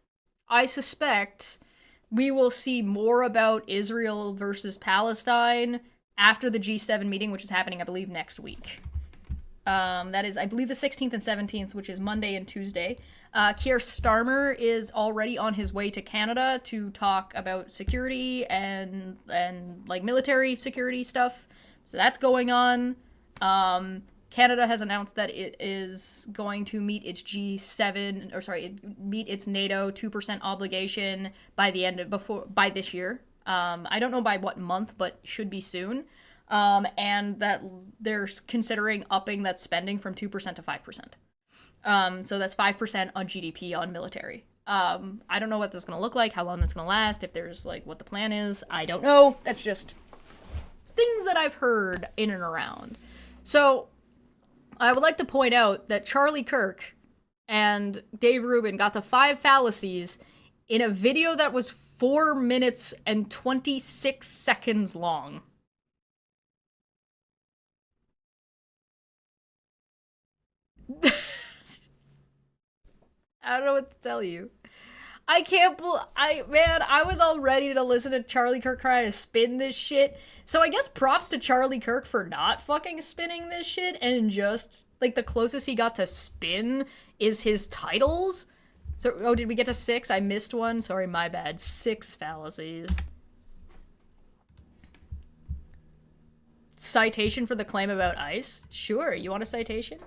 we will see more about Israel versus Palestine after the G7 meeting, which is happening, I believe, next week. That is, I believe, the 16th and 17th, which is Monday and Tuesday. Keir Starmer is already on his way to Canada to talk about security and like military security stuff. So that's going on. Canada has announced that it is going to meet its meet its NATO 2% obligation by this year. I don't know by what month, but should be soon. And that they're considering upping that spending from 2% to 5%. So that's 5% on GDP on military. I don't know what this is going to look like, how long that's going to last, if there's like what the plan is. I don't know. That's just things that I've heard in and around. So I would like to point out that Charlie Kirk and Dave Rubin got to 5 fallacies in a video that was 4 minutes and 26 seconds long. I don't know what to tell you. I can't I was all ready to listen to Charlie Kirk try to spin this shit. So I guess props to Charlie Kirk for not fucking spinning this shit, and just, like, the closest he got to spin is his titles. So, oh, did we get to 6? I missed one. Sorry, my bad. 6 fallacies. Citation for the claim about ICE? Sure, you want a citation?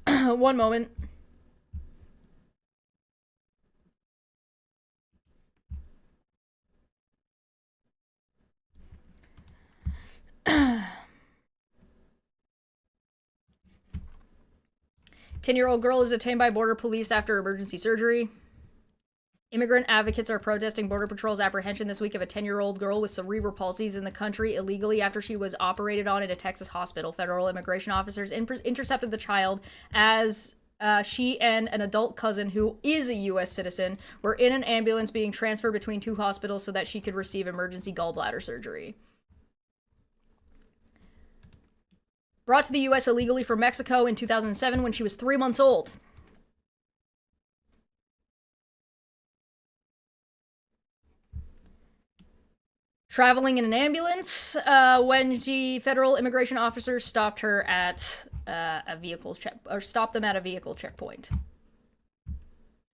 One moment. Ten-year-old girl is detained by border police after emergency surgery. Immigrant advocates are protesting Border Patrol's apprehension this week of a 10-year-old girl with cerebral palsy in the country illegally after she was operated on in a Texas hospital. Federal immigration officers intercepted the child as she and an adult cousin, who is a U.S. citizen, were in an ambulance being transferred between 2 hospitals so that she could receive emergency gallbladder surgery. Brought to the U.S. illegally from Mexico in 2007 when she was 3 months old. Traveling in an ambulance when the federal immigration officers stopped her at stopped them at a vehicle checkpoint.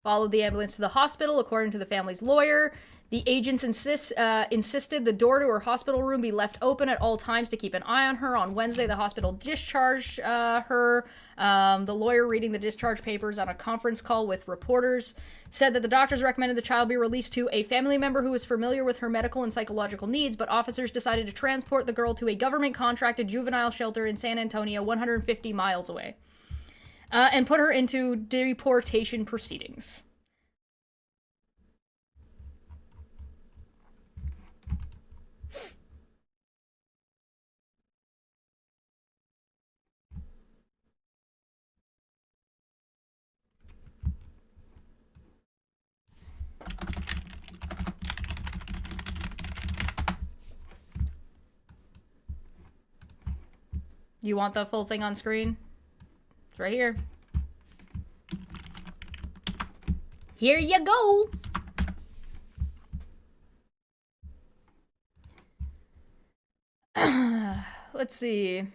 Followed the ambulance to the hospital, according to the family's lawyer. The agents insisted the door to her hospital room be left open at all times to keep an eye on her. On Wednesday, the hospital discharged her. The lawyer, reading the discharge papers on a conference call with reporters, said that the doctors recommended the child be released to a family member who was familiar with her medical and psychological needs, but officers decided to transport the girl to a government-contracted juvenile shelter in San Antonio, 150 miles away, and put her into deportation proceedings. You want the full thing on screen? It's right here. Here you go! Let's see.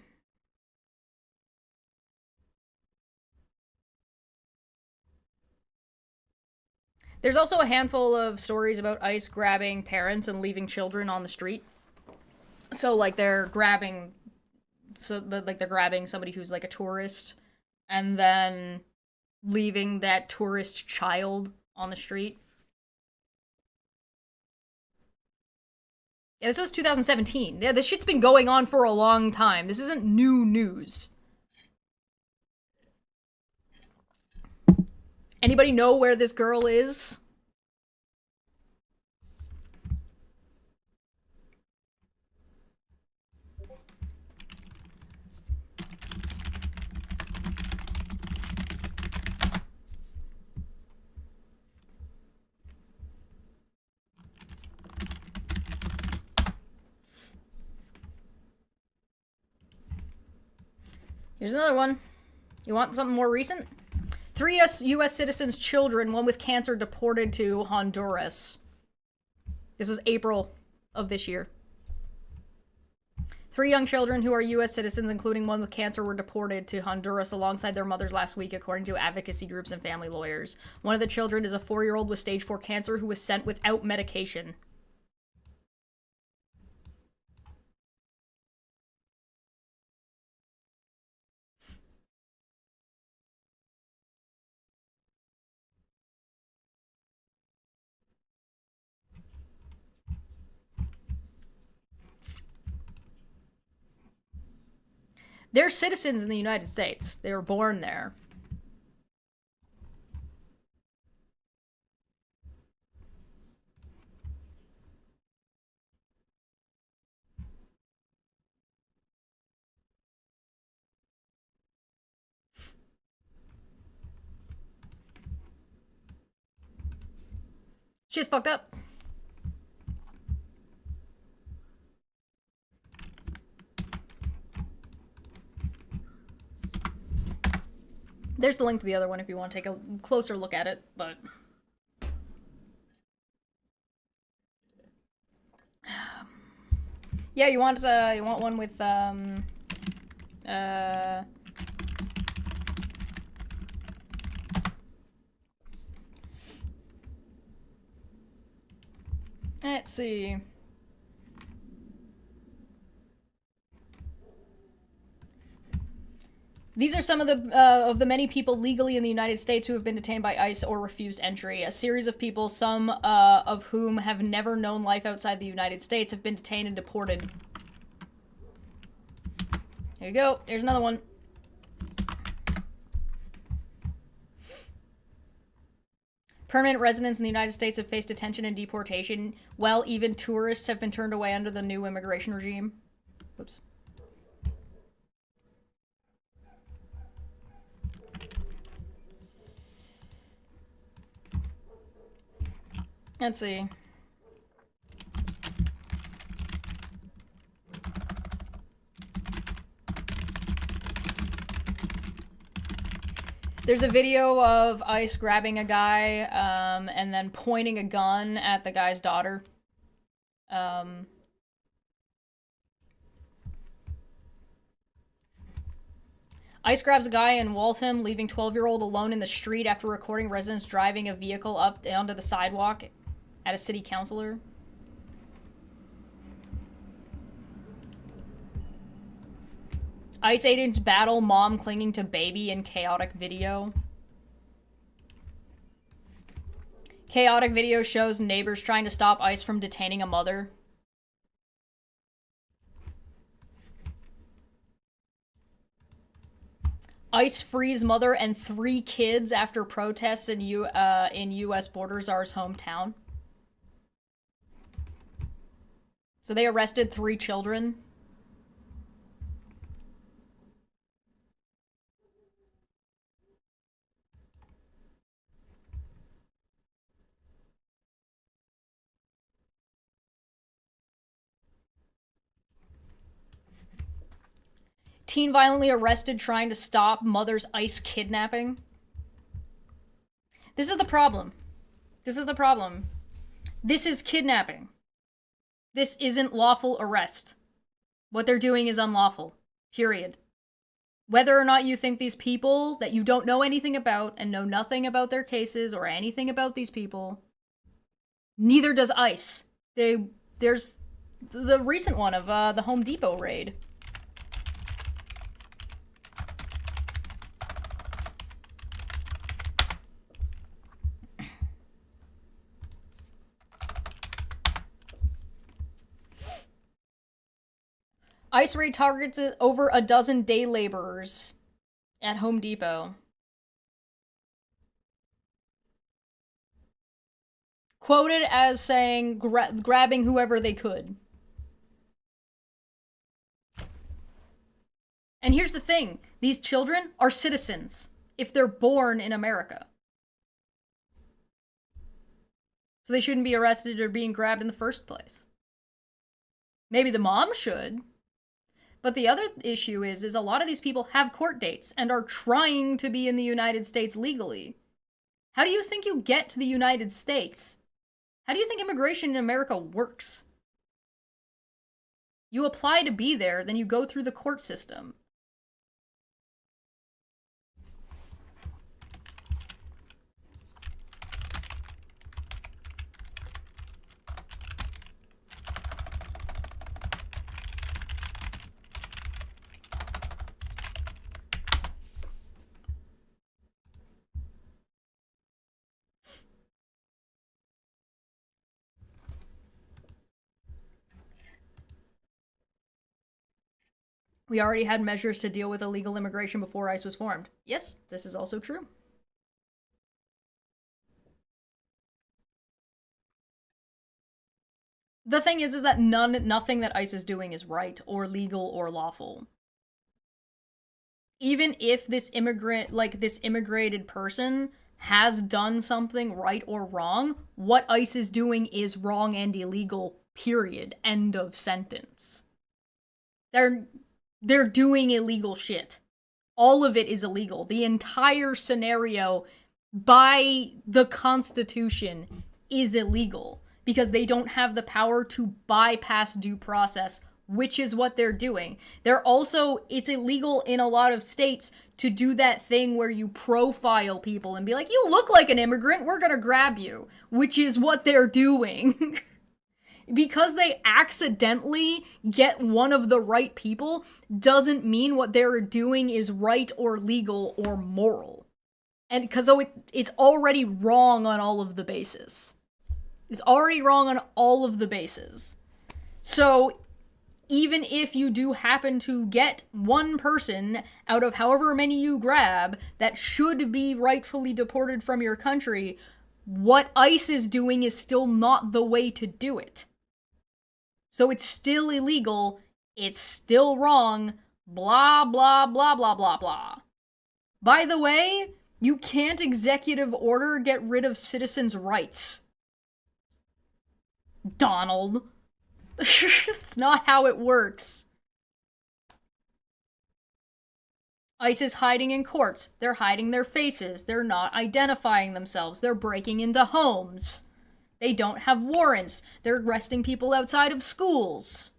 There's also a handful of stories about ICE grabbing parents and leaving children on the street. So, like, they're grabbing somebody who's like a tourist and then leaving that tourist child on the street. Yeah, this was 2017. Yeah, this shit's been going on for a long time. This isn't new news. Anybody know where this girl is? Here's another one. You want something more recent? 3 U.S. citizens' children, one with cancer, deported to Honduras. This was April of this year. 3 young children who are U.S. citizens, including one with cancer, were deported to Honduras alongside their mothers last week, according to advocacy groups and family lawyers. One of the children is a 4-year-old with stage 4 cancer who was sent without medication. They're citizens in the United States. They were born there. Shit's fucked up. There's the link to the other one if you want to take a closer look at it, but... Yeah, you want one with, let's see. These are some of the many people legally in the United States who have been detained by ICE or refused entry. A series of people, some of whom have never known life outside the United States, have been detained and deported. There you go. There's another one. Permanent residents in the United States have faced detention and deportation, while even tourists have been turned away under the new immigration regime. Whoops. Let's see. There's a video of ICE grabbing a guy, and then pointing a gun at the guy's daughter. ICE grabs a guy in Waltham, leaving 12-year-old alone in the street after recording residents driving a vehicle up onto the sidewalk at a city councilor. ICE agents battle mom clinging to baby in chaotic video. Chaotic video shows neighbors trying to stop ICE from detaining a mother. ICE frees mother and 3 kids after protests in U.S. border czar's hometown. So they arrested 3 children. Teen violently arrested trying to stop mother's ICE kidnapping. This is the problem. This is the problem. This is kidnapping. This isn't lawful arrest. What they're doing is unlawful. Period. Whether or not you think these people that you don't know anything about and know nothing about their cases or anything about these people, neither does ICE. There's the recent one of the Home Depot raid. ICE raid targets over a dozen day laborers at Home Depot. Quoted as saying, grabbing whoever they could. And here's the thing. These children are citizens if they're born in America. So they shouldn't be arrested or being grabbed in the first place. Maybe the mom should. But the other issue is a lot of these people have court dates and are trying to be in the United States legally. How do you think you get to the United States? How do you think immigration in America works? You apply to be there, then you go through the court system. We already had measures to deal with illegal immigration before ICE was formed. Yes, this is also true. The thing is that nothing that ICE is doing is right or legal or lawful. Even if this immigrated person has done something right or wrong, what ICE is doing is wrong and illegal, period. End of sentence. They're doing illegal shit. All of it is illegal. The entire scenario by the Constitution is illegal because they don't have the power to bypass due process, which is what they're doing. It's illegal in a lot of states to do that thing where you profile people and be like, you look like an immigrant, we're gonna grab you, which is what they're doing. Because they accidentally get one of the right people doesn't mean what they're doing is right or legal or moral. And because it's already wrong on all of the bases. It's already wrong on all of the bases. So even if you do happen to get one person out of however many you grab that should be rightfully deported from your country, what ICE is doing is still not the way to do it. So it's still illegal, it's still wrong, blah, blah, blah, blah, blah, blah. By the way, you can't executive order get rid of citizens' rights. Donald. It's not how it works. ICE is hiding in courts. They're hiding their faces. They're not identifying themselves. They're breaking into homes. They don't have warrants. They're arresting people outside of schools.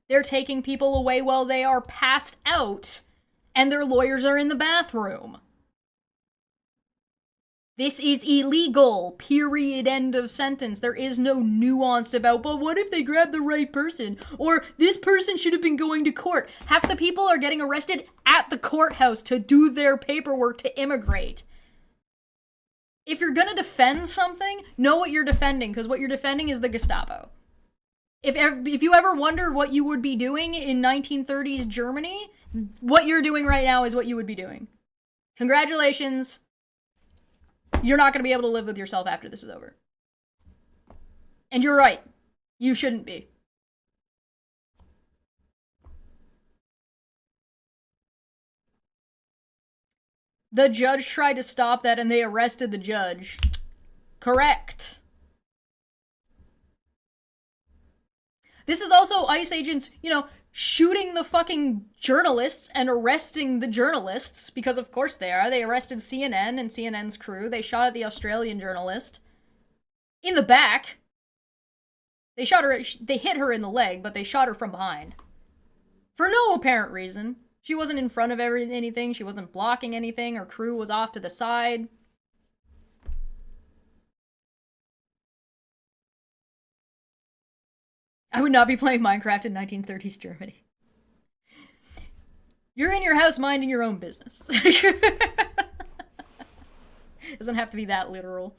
They're taking people away while they are passed out, and their lawyers are in the bathroom. This is illegal, period, end of sentence. There is no nuance about, but what if they grab the right person? Or this person should have been going to court. Half the people are getting arrested at the courthouse to do their paperwork to immigrate. If you're gonna defend something, know what you're defending, because what you're defending is the Gestapo. If you ever wondered what you would be doing in 1930s Germany, what you're doing right now is what you would be doing. Congratulations. You're not going to be able to live with yourself after this is over. And you're right. You shouldn't be. The judge tried to stop that and they arrested the judge. Correct. This is also ICE agents, shooting the fucking journalists and arresting the journalists, because of course they are. They arrested CNN and CNN's crew. They shot at the Australian journalist in the back. They hit her in the leg, but they shot her from behind. For no apparent reason. She wasn't in front of anything. She wasn't blocking anything. Her crew was off to the side. I would not be playing Minecraft in 1930s Germany. You're in your house minding your own business. Doesn't have to be that literal.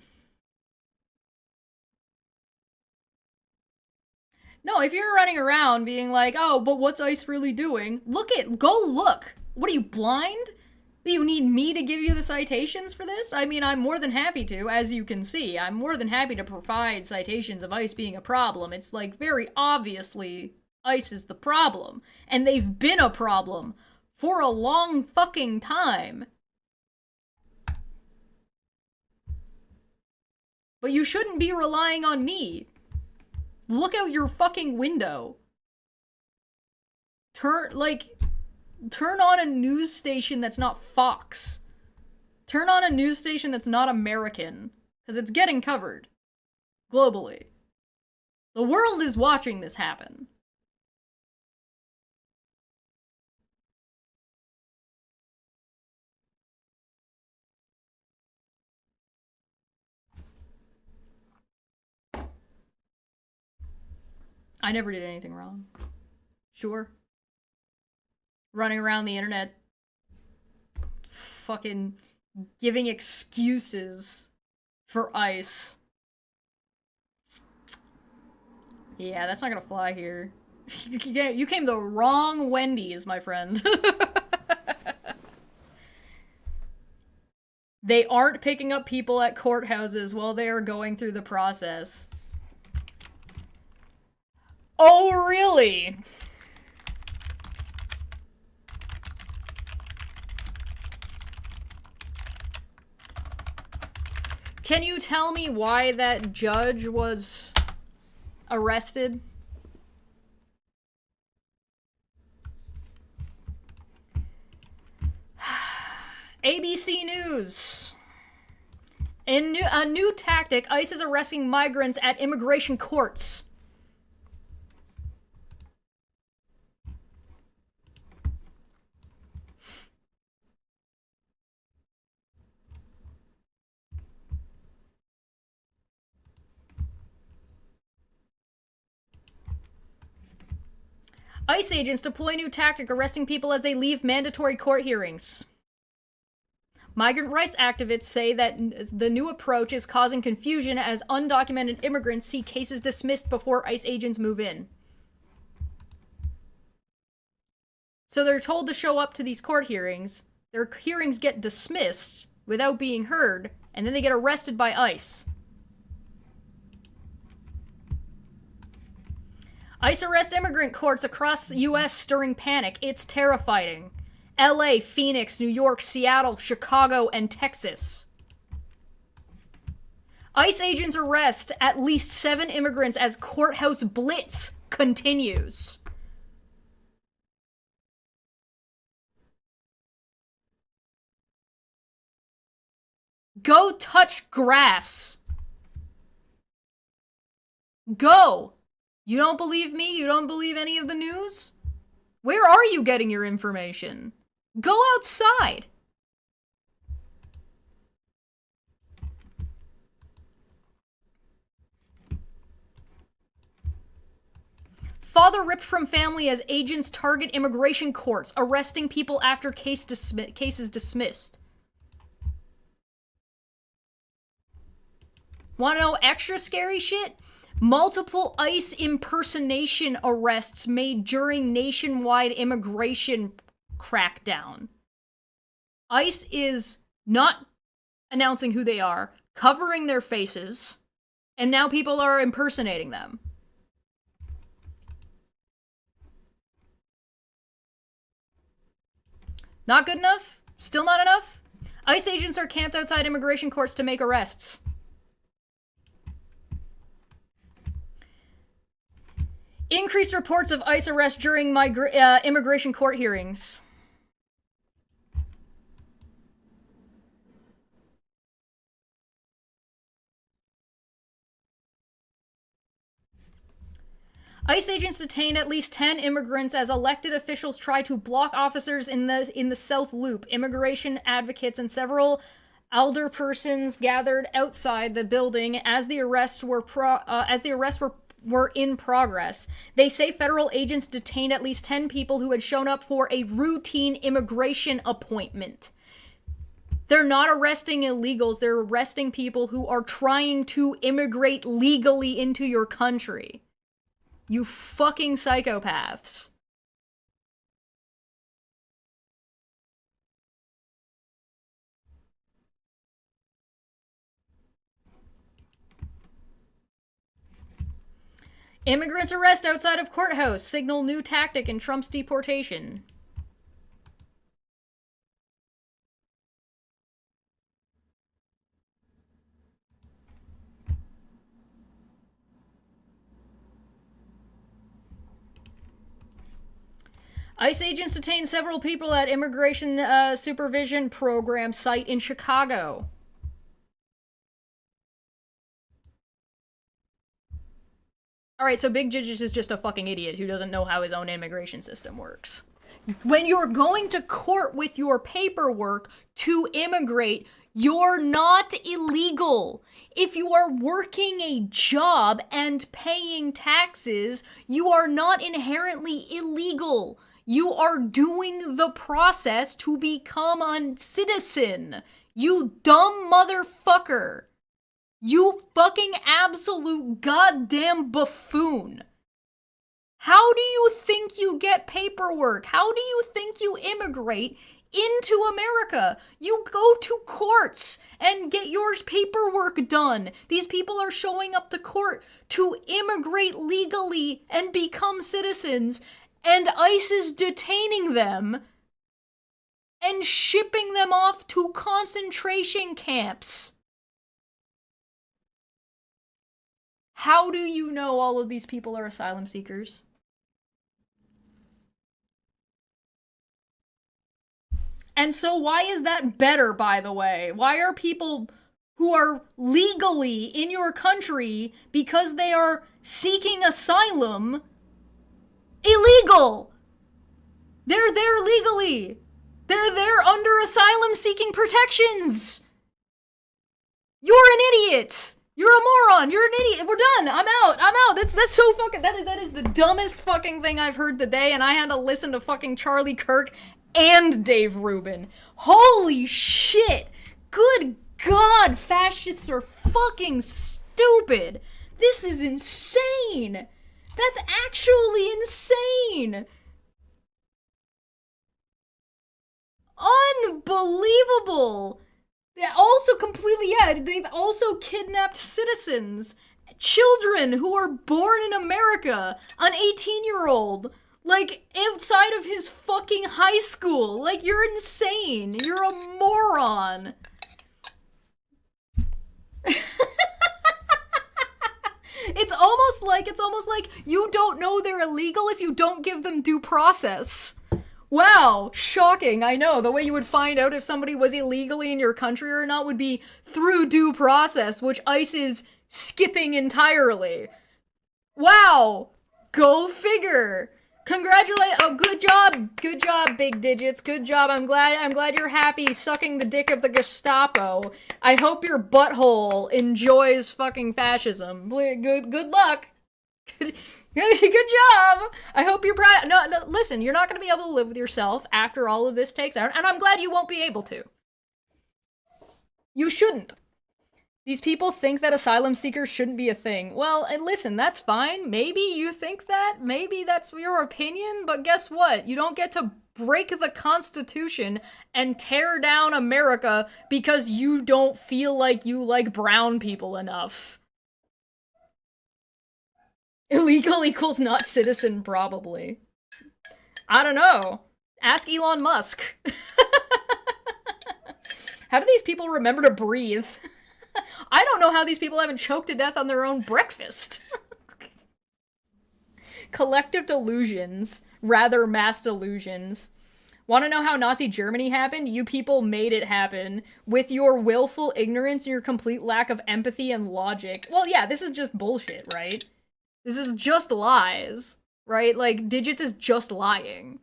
No, if you're running around being like, oh, but what's ICE really doing? Go look. What are you, blind? Do you need me to give you the citations for this? I mean, I'm more than happy to, as you can see. I'm more than happy to provide citations of ICE being a problem. It's like, very obviously, ICE is the problem. And they've been a problem for a long fucking time. But you shouldn't be relying on me. Look out your fucking window. Turn on a news station that's not Fox. Turn on a news station that's not American. Because it's getting covered. Globally. The world is watching this happen. I never did anything wrong. Sure. Running around the internet fucking giving excuses for ICE. Yeah, that's not gonna fly here. You came the wrong Wendy's, my friend. They aren't picking up people at courthouses while they are going through the process. Oh, really? Can you tell me why that judge was arrested? ABC News. In a new tactic, ICE is arresting migrants at immigration courts. ICE agents deploy new tactic arresting people as they leave mandatory court hearings. Migrant rights activists say that the new approach is causing confusion as undocumented immigrants see cases dismissed before ICE agents move in. So they're told to show up to these court hearings. Their hearings get dismissed without being heard, and then they get arrested by ICE. ICE arrest immigrant courts across the U.S. stirring panic. It's terrifying. LA, Phoenix, New York, Seattle, Chicago, and Texas. ICE agents arrest at least 7 immigrants as courthouse blitz continues. Go touch grass. Go. You don't believe me? You don't believe any of the news? Where are you getting your information? Go outside. Father ripped from family as agents target immigration courts, arresting people after cases dismissed. Want to know extra scary shit? Multiple ICE impersonation arrests made during nationwide immigration crackdown. ICE is not announcing who they are, covering their faces, and now people are impersonating them. Not good enough? Still not enough? ICE agents are camped outside immigration courts to make arrests. Increased reports of ICE arrests during immigration court hearings. ICE agents detained at least 10 immigrants as elected officials try to block officers in the South Loop. Immigration advocates and several elder persons gathered outside the building as the arrests were in progress. They say federal agents detained at least 10 people who had shown up for a routine immigration appointment. They're not arresting illegals, they're arresting people who are trying to immigrate legally into your country. You fucking psychopaths. Immigrants arrest outside of courthouse signal new tactic in Trump's deportation. ICE agents detained several people at immigration supervision program site in Chicago. Alright, so Big Digits is just a fucking idiot who doesn't know how his own immigration system works. When you're going to court with your paperwork to immigrate, you're not illegal. If you are working a job and paying taxes, you are not inherently illegal. You are doing the process to become a citizen. You dumb motherfucker. You fucking absolute goddamn buffoon. How do you think you get paperwork? How do you think you immigrate into America? You go to courts and get your paperwork done. These people are showing up to court to immigrate legally and become citizens, and ICE is detaining them and shipping them off to concentration camps. How do you know all of these people are asylum seekers? And so why is that better, by the way? Why are people who are legally in your country because they are seeking asylum illegal? They're there legally. They're there under asylum seeking protections. You're an idiot. You're a moron. You're an idiot. We're done. I'm out. That's so fucking, that is the dumbest fucking thing I've heard today, and I had to listen to fucking Charlie Kirk and Dave Rubin. Holy shit. Good God, fascists are fucking stupid. This is insane. That's actually insane. Unbelievable. Also completely, they've also kidnapped citizens. Children who are born in America. An 18-year-old. Like, outside of his fucking high school. Like, you're insane. You're a moron. It's almost like you don't know they're illegal if you don't give them due process. Wow, shocking, I know. The way you would find out if somebody was illegally in your country or not would be through due process, which ICE is skipping entirely. Wow, go figure. Good job, Big Digits, good job. I'm glad you're happy sucking the dick of the Gestapo. I hope your butthole enjoys fucking fascism. Good luck. Good job. I hope you're proud. No, listen, you're not going to be able to live with yourself after all of this takes out, and I'm glad you won't be able to. You shouldn't. These people think that asylum seekers shouldn't be a thing. Well, and listen, that's fine. Maybe you think that. Maybe that's your opinion, but guess what? You don't get to break the Constitution and tear down America because you don't feel like you like brown people enough. Illegal equals not citizen, probably. I don't know. Ask Elon Musk. How do these people remember to breathe? I don't know how these people haven't choked to death on their own breakfast. Collective delusions, rather mass delusions. Want to know how Nazi Germany happened? You people made it happen with your willful ignorance and your complete lack of empathy and logic. Well, yeah, this is just bullshit, right? This is just lies, right? Like, Digits is just lying.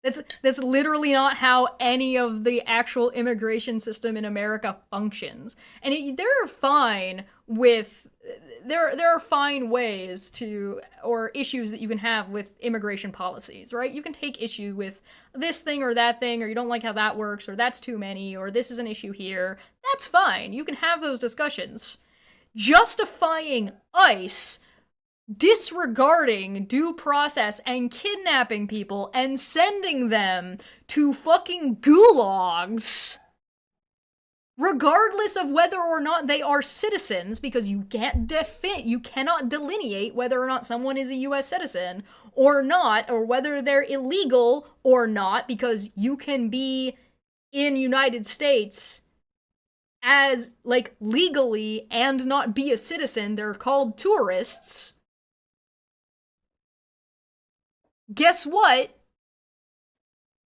That's literally not how any of the actual immigration system in America functions. And there are fine ways to, or issues that you can have with immigration policies, right? You can take issue with this thing or that thing, or you don't like how that works, or that's too many, or this is an issue here. That's fine. You can have those discussions. Justifying ICE disregarding due process and kidnapping people and sending them to fucking gulags, regardless of whether or not they are citizens, because you cannot delineate whether or not someone is a US citizen or not, or whether they're illegal or not, because you can be in United States as, like, legally and not be a citizen. They're called tourists. guess what?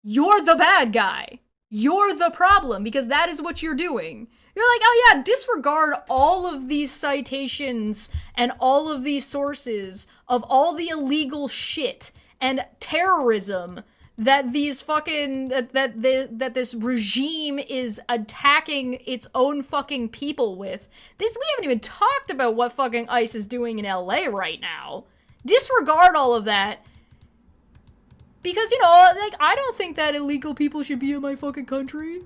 You're the bad guy. You're the problem, because that is what you're doing. You're like, oh yeah, disregard all of these citations and all of these sources of all the illegal shit and terrorism that these fucking, that this regime is attacking its own fucking people with. We haven't even talked about what fucking ICE is doing in LA right now. Disregard all of that. Because, you know, like, I don't think that illegal people should be in my fucking country.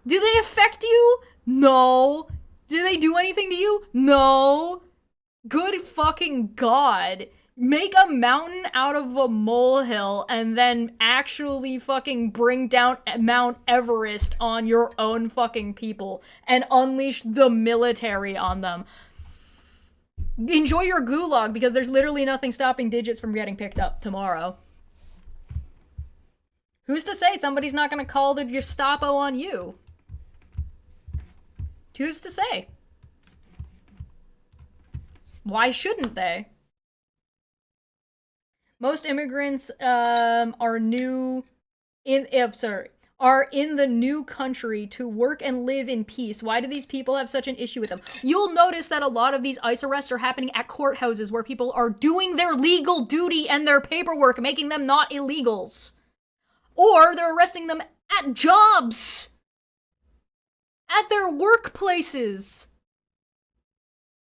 Do they affect you? No. Do they do anything to you? No. Good fucking God. Make a mountain out of a molehill and then actually fucking bring down Mount Everest on your own fucking people and unleash the military on them. Enjoy your gulag, because there's literally nothing stopping digits from getting picked up tomorrow. Who's to say somebody's not gonna call the Gestapo on you? Who's to say? Why shouldn't they? Most immigrants are in the new country to work and live in peace. Why do these people have such an issue with them? You'll notice that a lot of these ICE arrests are happening at courthouses where people are doing their legal duty and their paperwork, making them not illegals. Or they're arresting them at jobs. At their workplaces.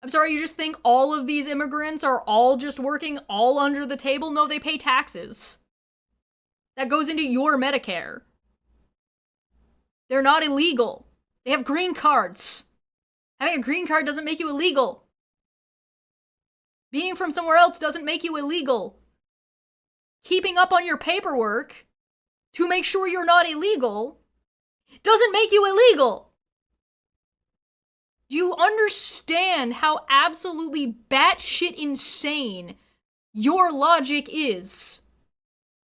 I'm sorry, you just think all of these immigrants are all just working all under the table? No, they pay taxes. That goes into your Medicare. They're not illegal. They have green cards. Having a green card doesn't make you illegal. Being from somewhere else doesn't make you illegal. Keeping up on your paperwork to make sure you're not illegal doesn't make you illegal. Do you understand how absolutely batshit insane your logic is?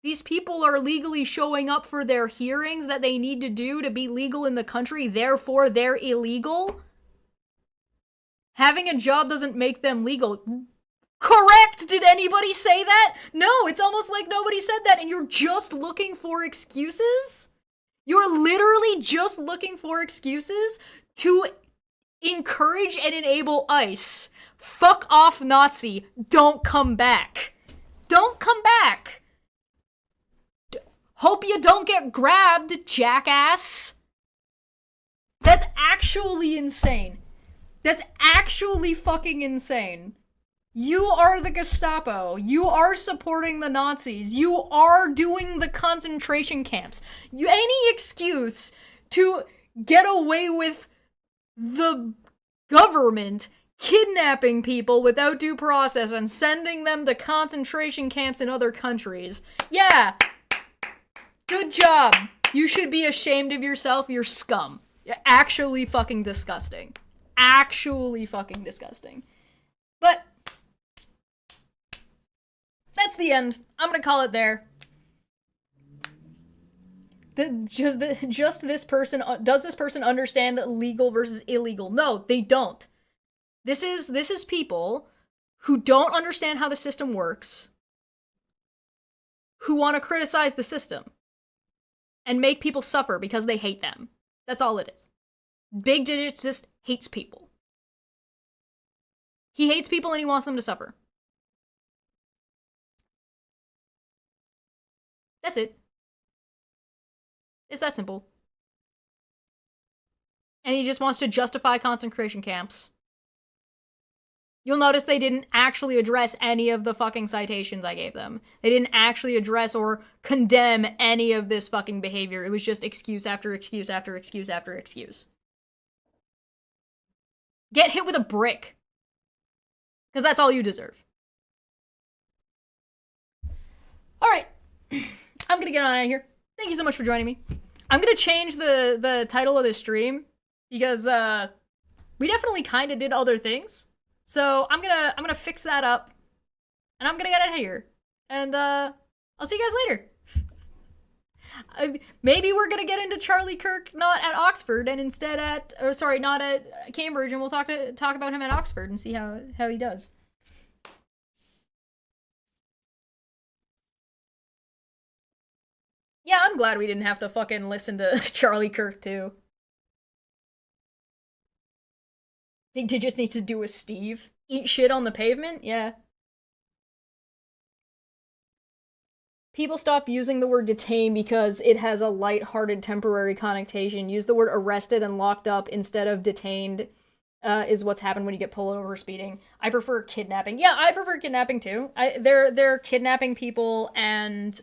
These people are legally showing up for their hearings that they need to do to be legal in the country, therefore they're illegal? Having a job doesn't make them legal. Correct! Did anybody say that? No, it's almost like nobody said that, and you're just looking for excuses? You're literally just looking for excuses to encourage and enable ICE. Fuck off, Nazi. Don't come back. Don't come back. Hope you don't get grabbed, jackass. That's actually insane. That's actually fucking insane. You are the Gestapo. You are supporting the Nazis. You are doing the concentration camps. Any excuse to get away with the government kidnapping people without due process and sending them to concentration camps in other countries. Yeah. Good job. You should be ashamed of yourself. You're scum. You're actually fucking disgusting. Actually fucking disgusting. But that's the end. I'm gonna call it there. Does this person understand legal versus illegal? No, they don't. This is people who don't understand how the system works, who want to criticize the system and make people suffer because they hate them. That's all it is. Big Digits just hates people. He hates people and he wants them to suffer. That's it. It's that simple. And he just wants to justify concentration camps. You'll notice they didn't actually address any of the fucking citations I gave them. They didn't actually address or condemn any of this fucking behavior. It was just excuse after excuse after excuse after excuse. Get hit with a brick. Because that's all you deserve. Alright. I'm gonna get on out of here. Thank you so much for joining me. I'm gonna change the title of this stream because we definitely kind of did other things. So I'm gonna fix that up, and I'm gonna get out of here. And I'll see you guys later. Maybe we're gonna get into Charlie Kirk not at Oxford and instead not at Cambridge, and we'll talk about him at Oxford and see how he does. I'm glad we didn't have to fucking listen to Charlie Kirk too. Think he just needs to do a Steve? Eat shit on the pavement? Yeah. People stop using the word detain because it has a light-hearted temporary connotation. Use the word arrested and locked up instead of detained is what's happened when you get pulled over speeding. I prefer kidnapping. Yeah, I prefer kidnapping too. They're kidnapping people and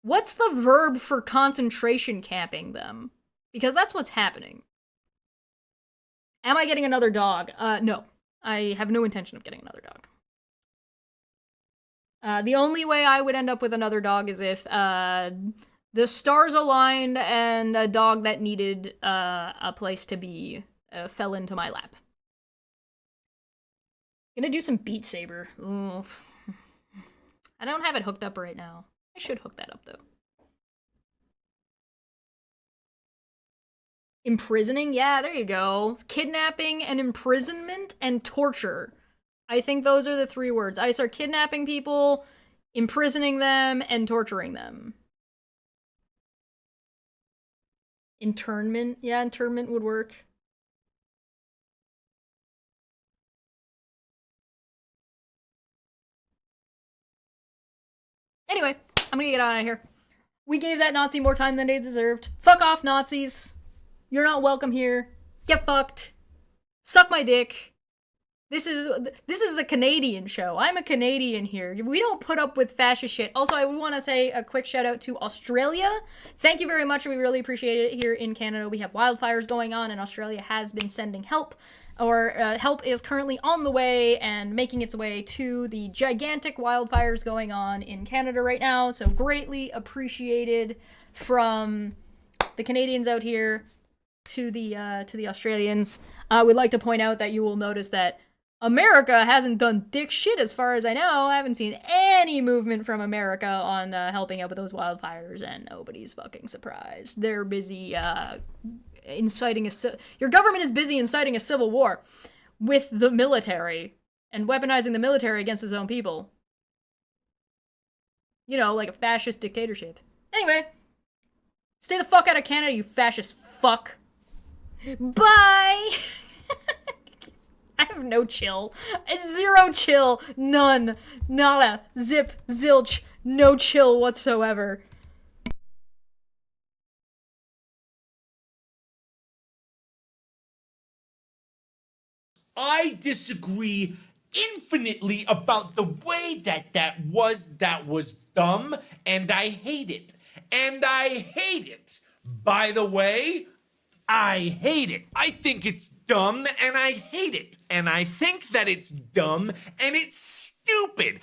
what's the verb for concentration camping them? Because that's what's happening. Am I getting another dog? No. I have no intention of getting another dog. The only way I would end up with another dog is if the stars aligned and a dog that needed a place to be fell into my lap. Gonna do some Beat Saber. Oof. I don't have it hooked up right now. I should hook that up, though. Imprisoning? Yeah, there you go. Kidnapping and imprisonment and torture. I think those are the 3 words. ICE are kidnapping people, imprisoning them, and torturing them. Internment? Yeah, internment would work. Anyway, I'm gonna get out of here. We gave that Nazi more time than they deserved. Fuck off, Nazis. You're not welcome here. Get fucked. Suck my dick. This is a Canadian show. I'm a Canadian here. We don't put up with fascist shit. Also, I would want to say a quick shout out to Australia. Thank you very much. We really appreciate it here in Canada. We have wildfires going on, and Australia has been sending help. Or help is currently on the way and making its way to the gigantic wildfires going on in Canada right now. So greatly appreciated from the Canadians out here to the Australians. We'd like to point out that you will notice that America hasn't done dick shit as far as I know. I haven't seen any movement from America on helping out with those wildfires, and nobody's fucking surprised. They're busy inciting your government is busy inciting a civil war with the military and weaponizing the military against its own people. You know, like a fascist dictatorship. Anyway, stay the fuck out of Canada, you fascist fuck. Bye! I have no chill. Zero chill. None. Nada. Zip. Zilch. No chill whatsoever. I disagree infinitely about the way that was dumb, and I hate it. And I hate it. By the way, I hate it. I think it's dumb and I hate it. And I think that it's dumb and it's stupid.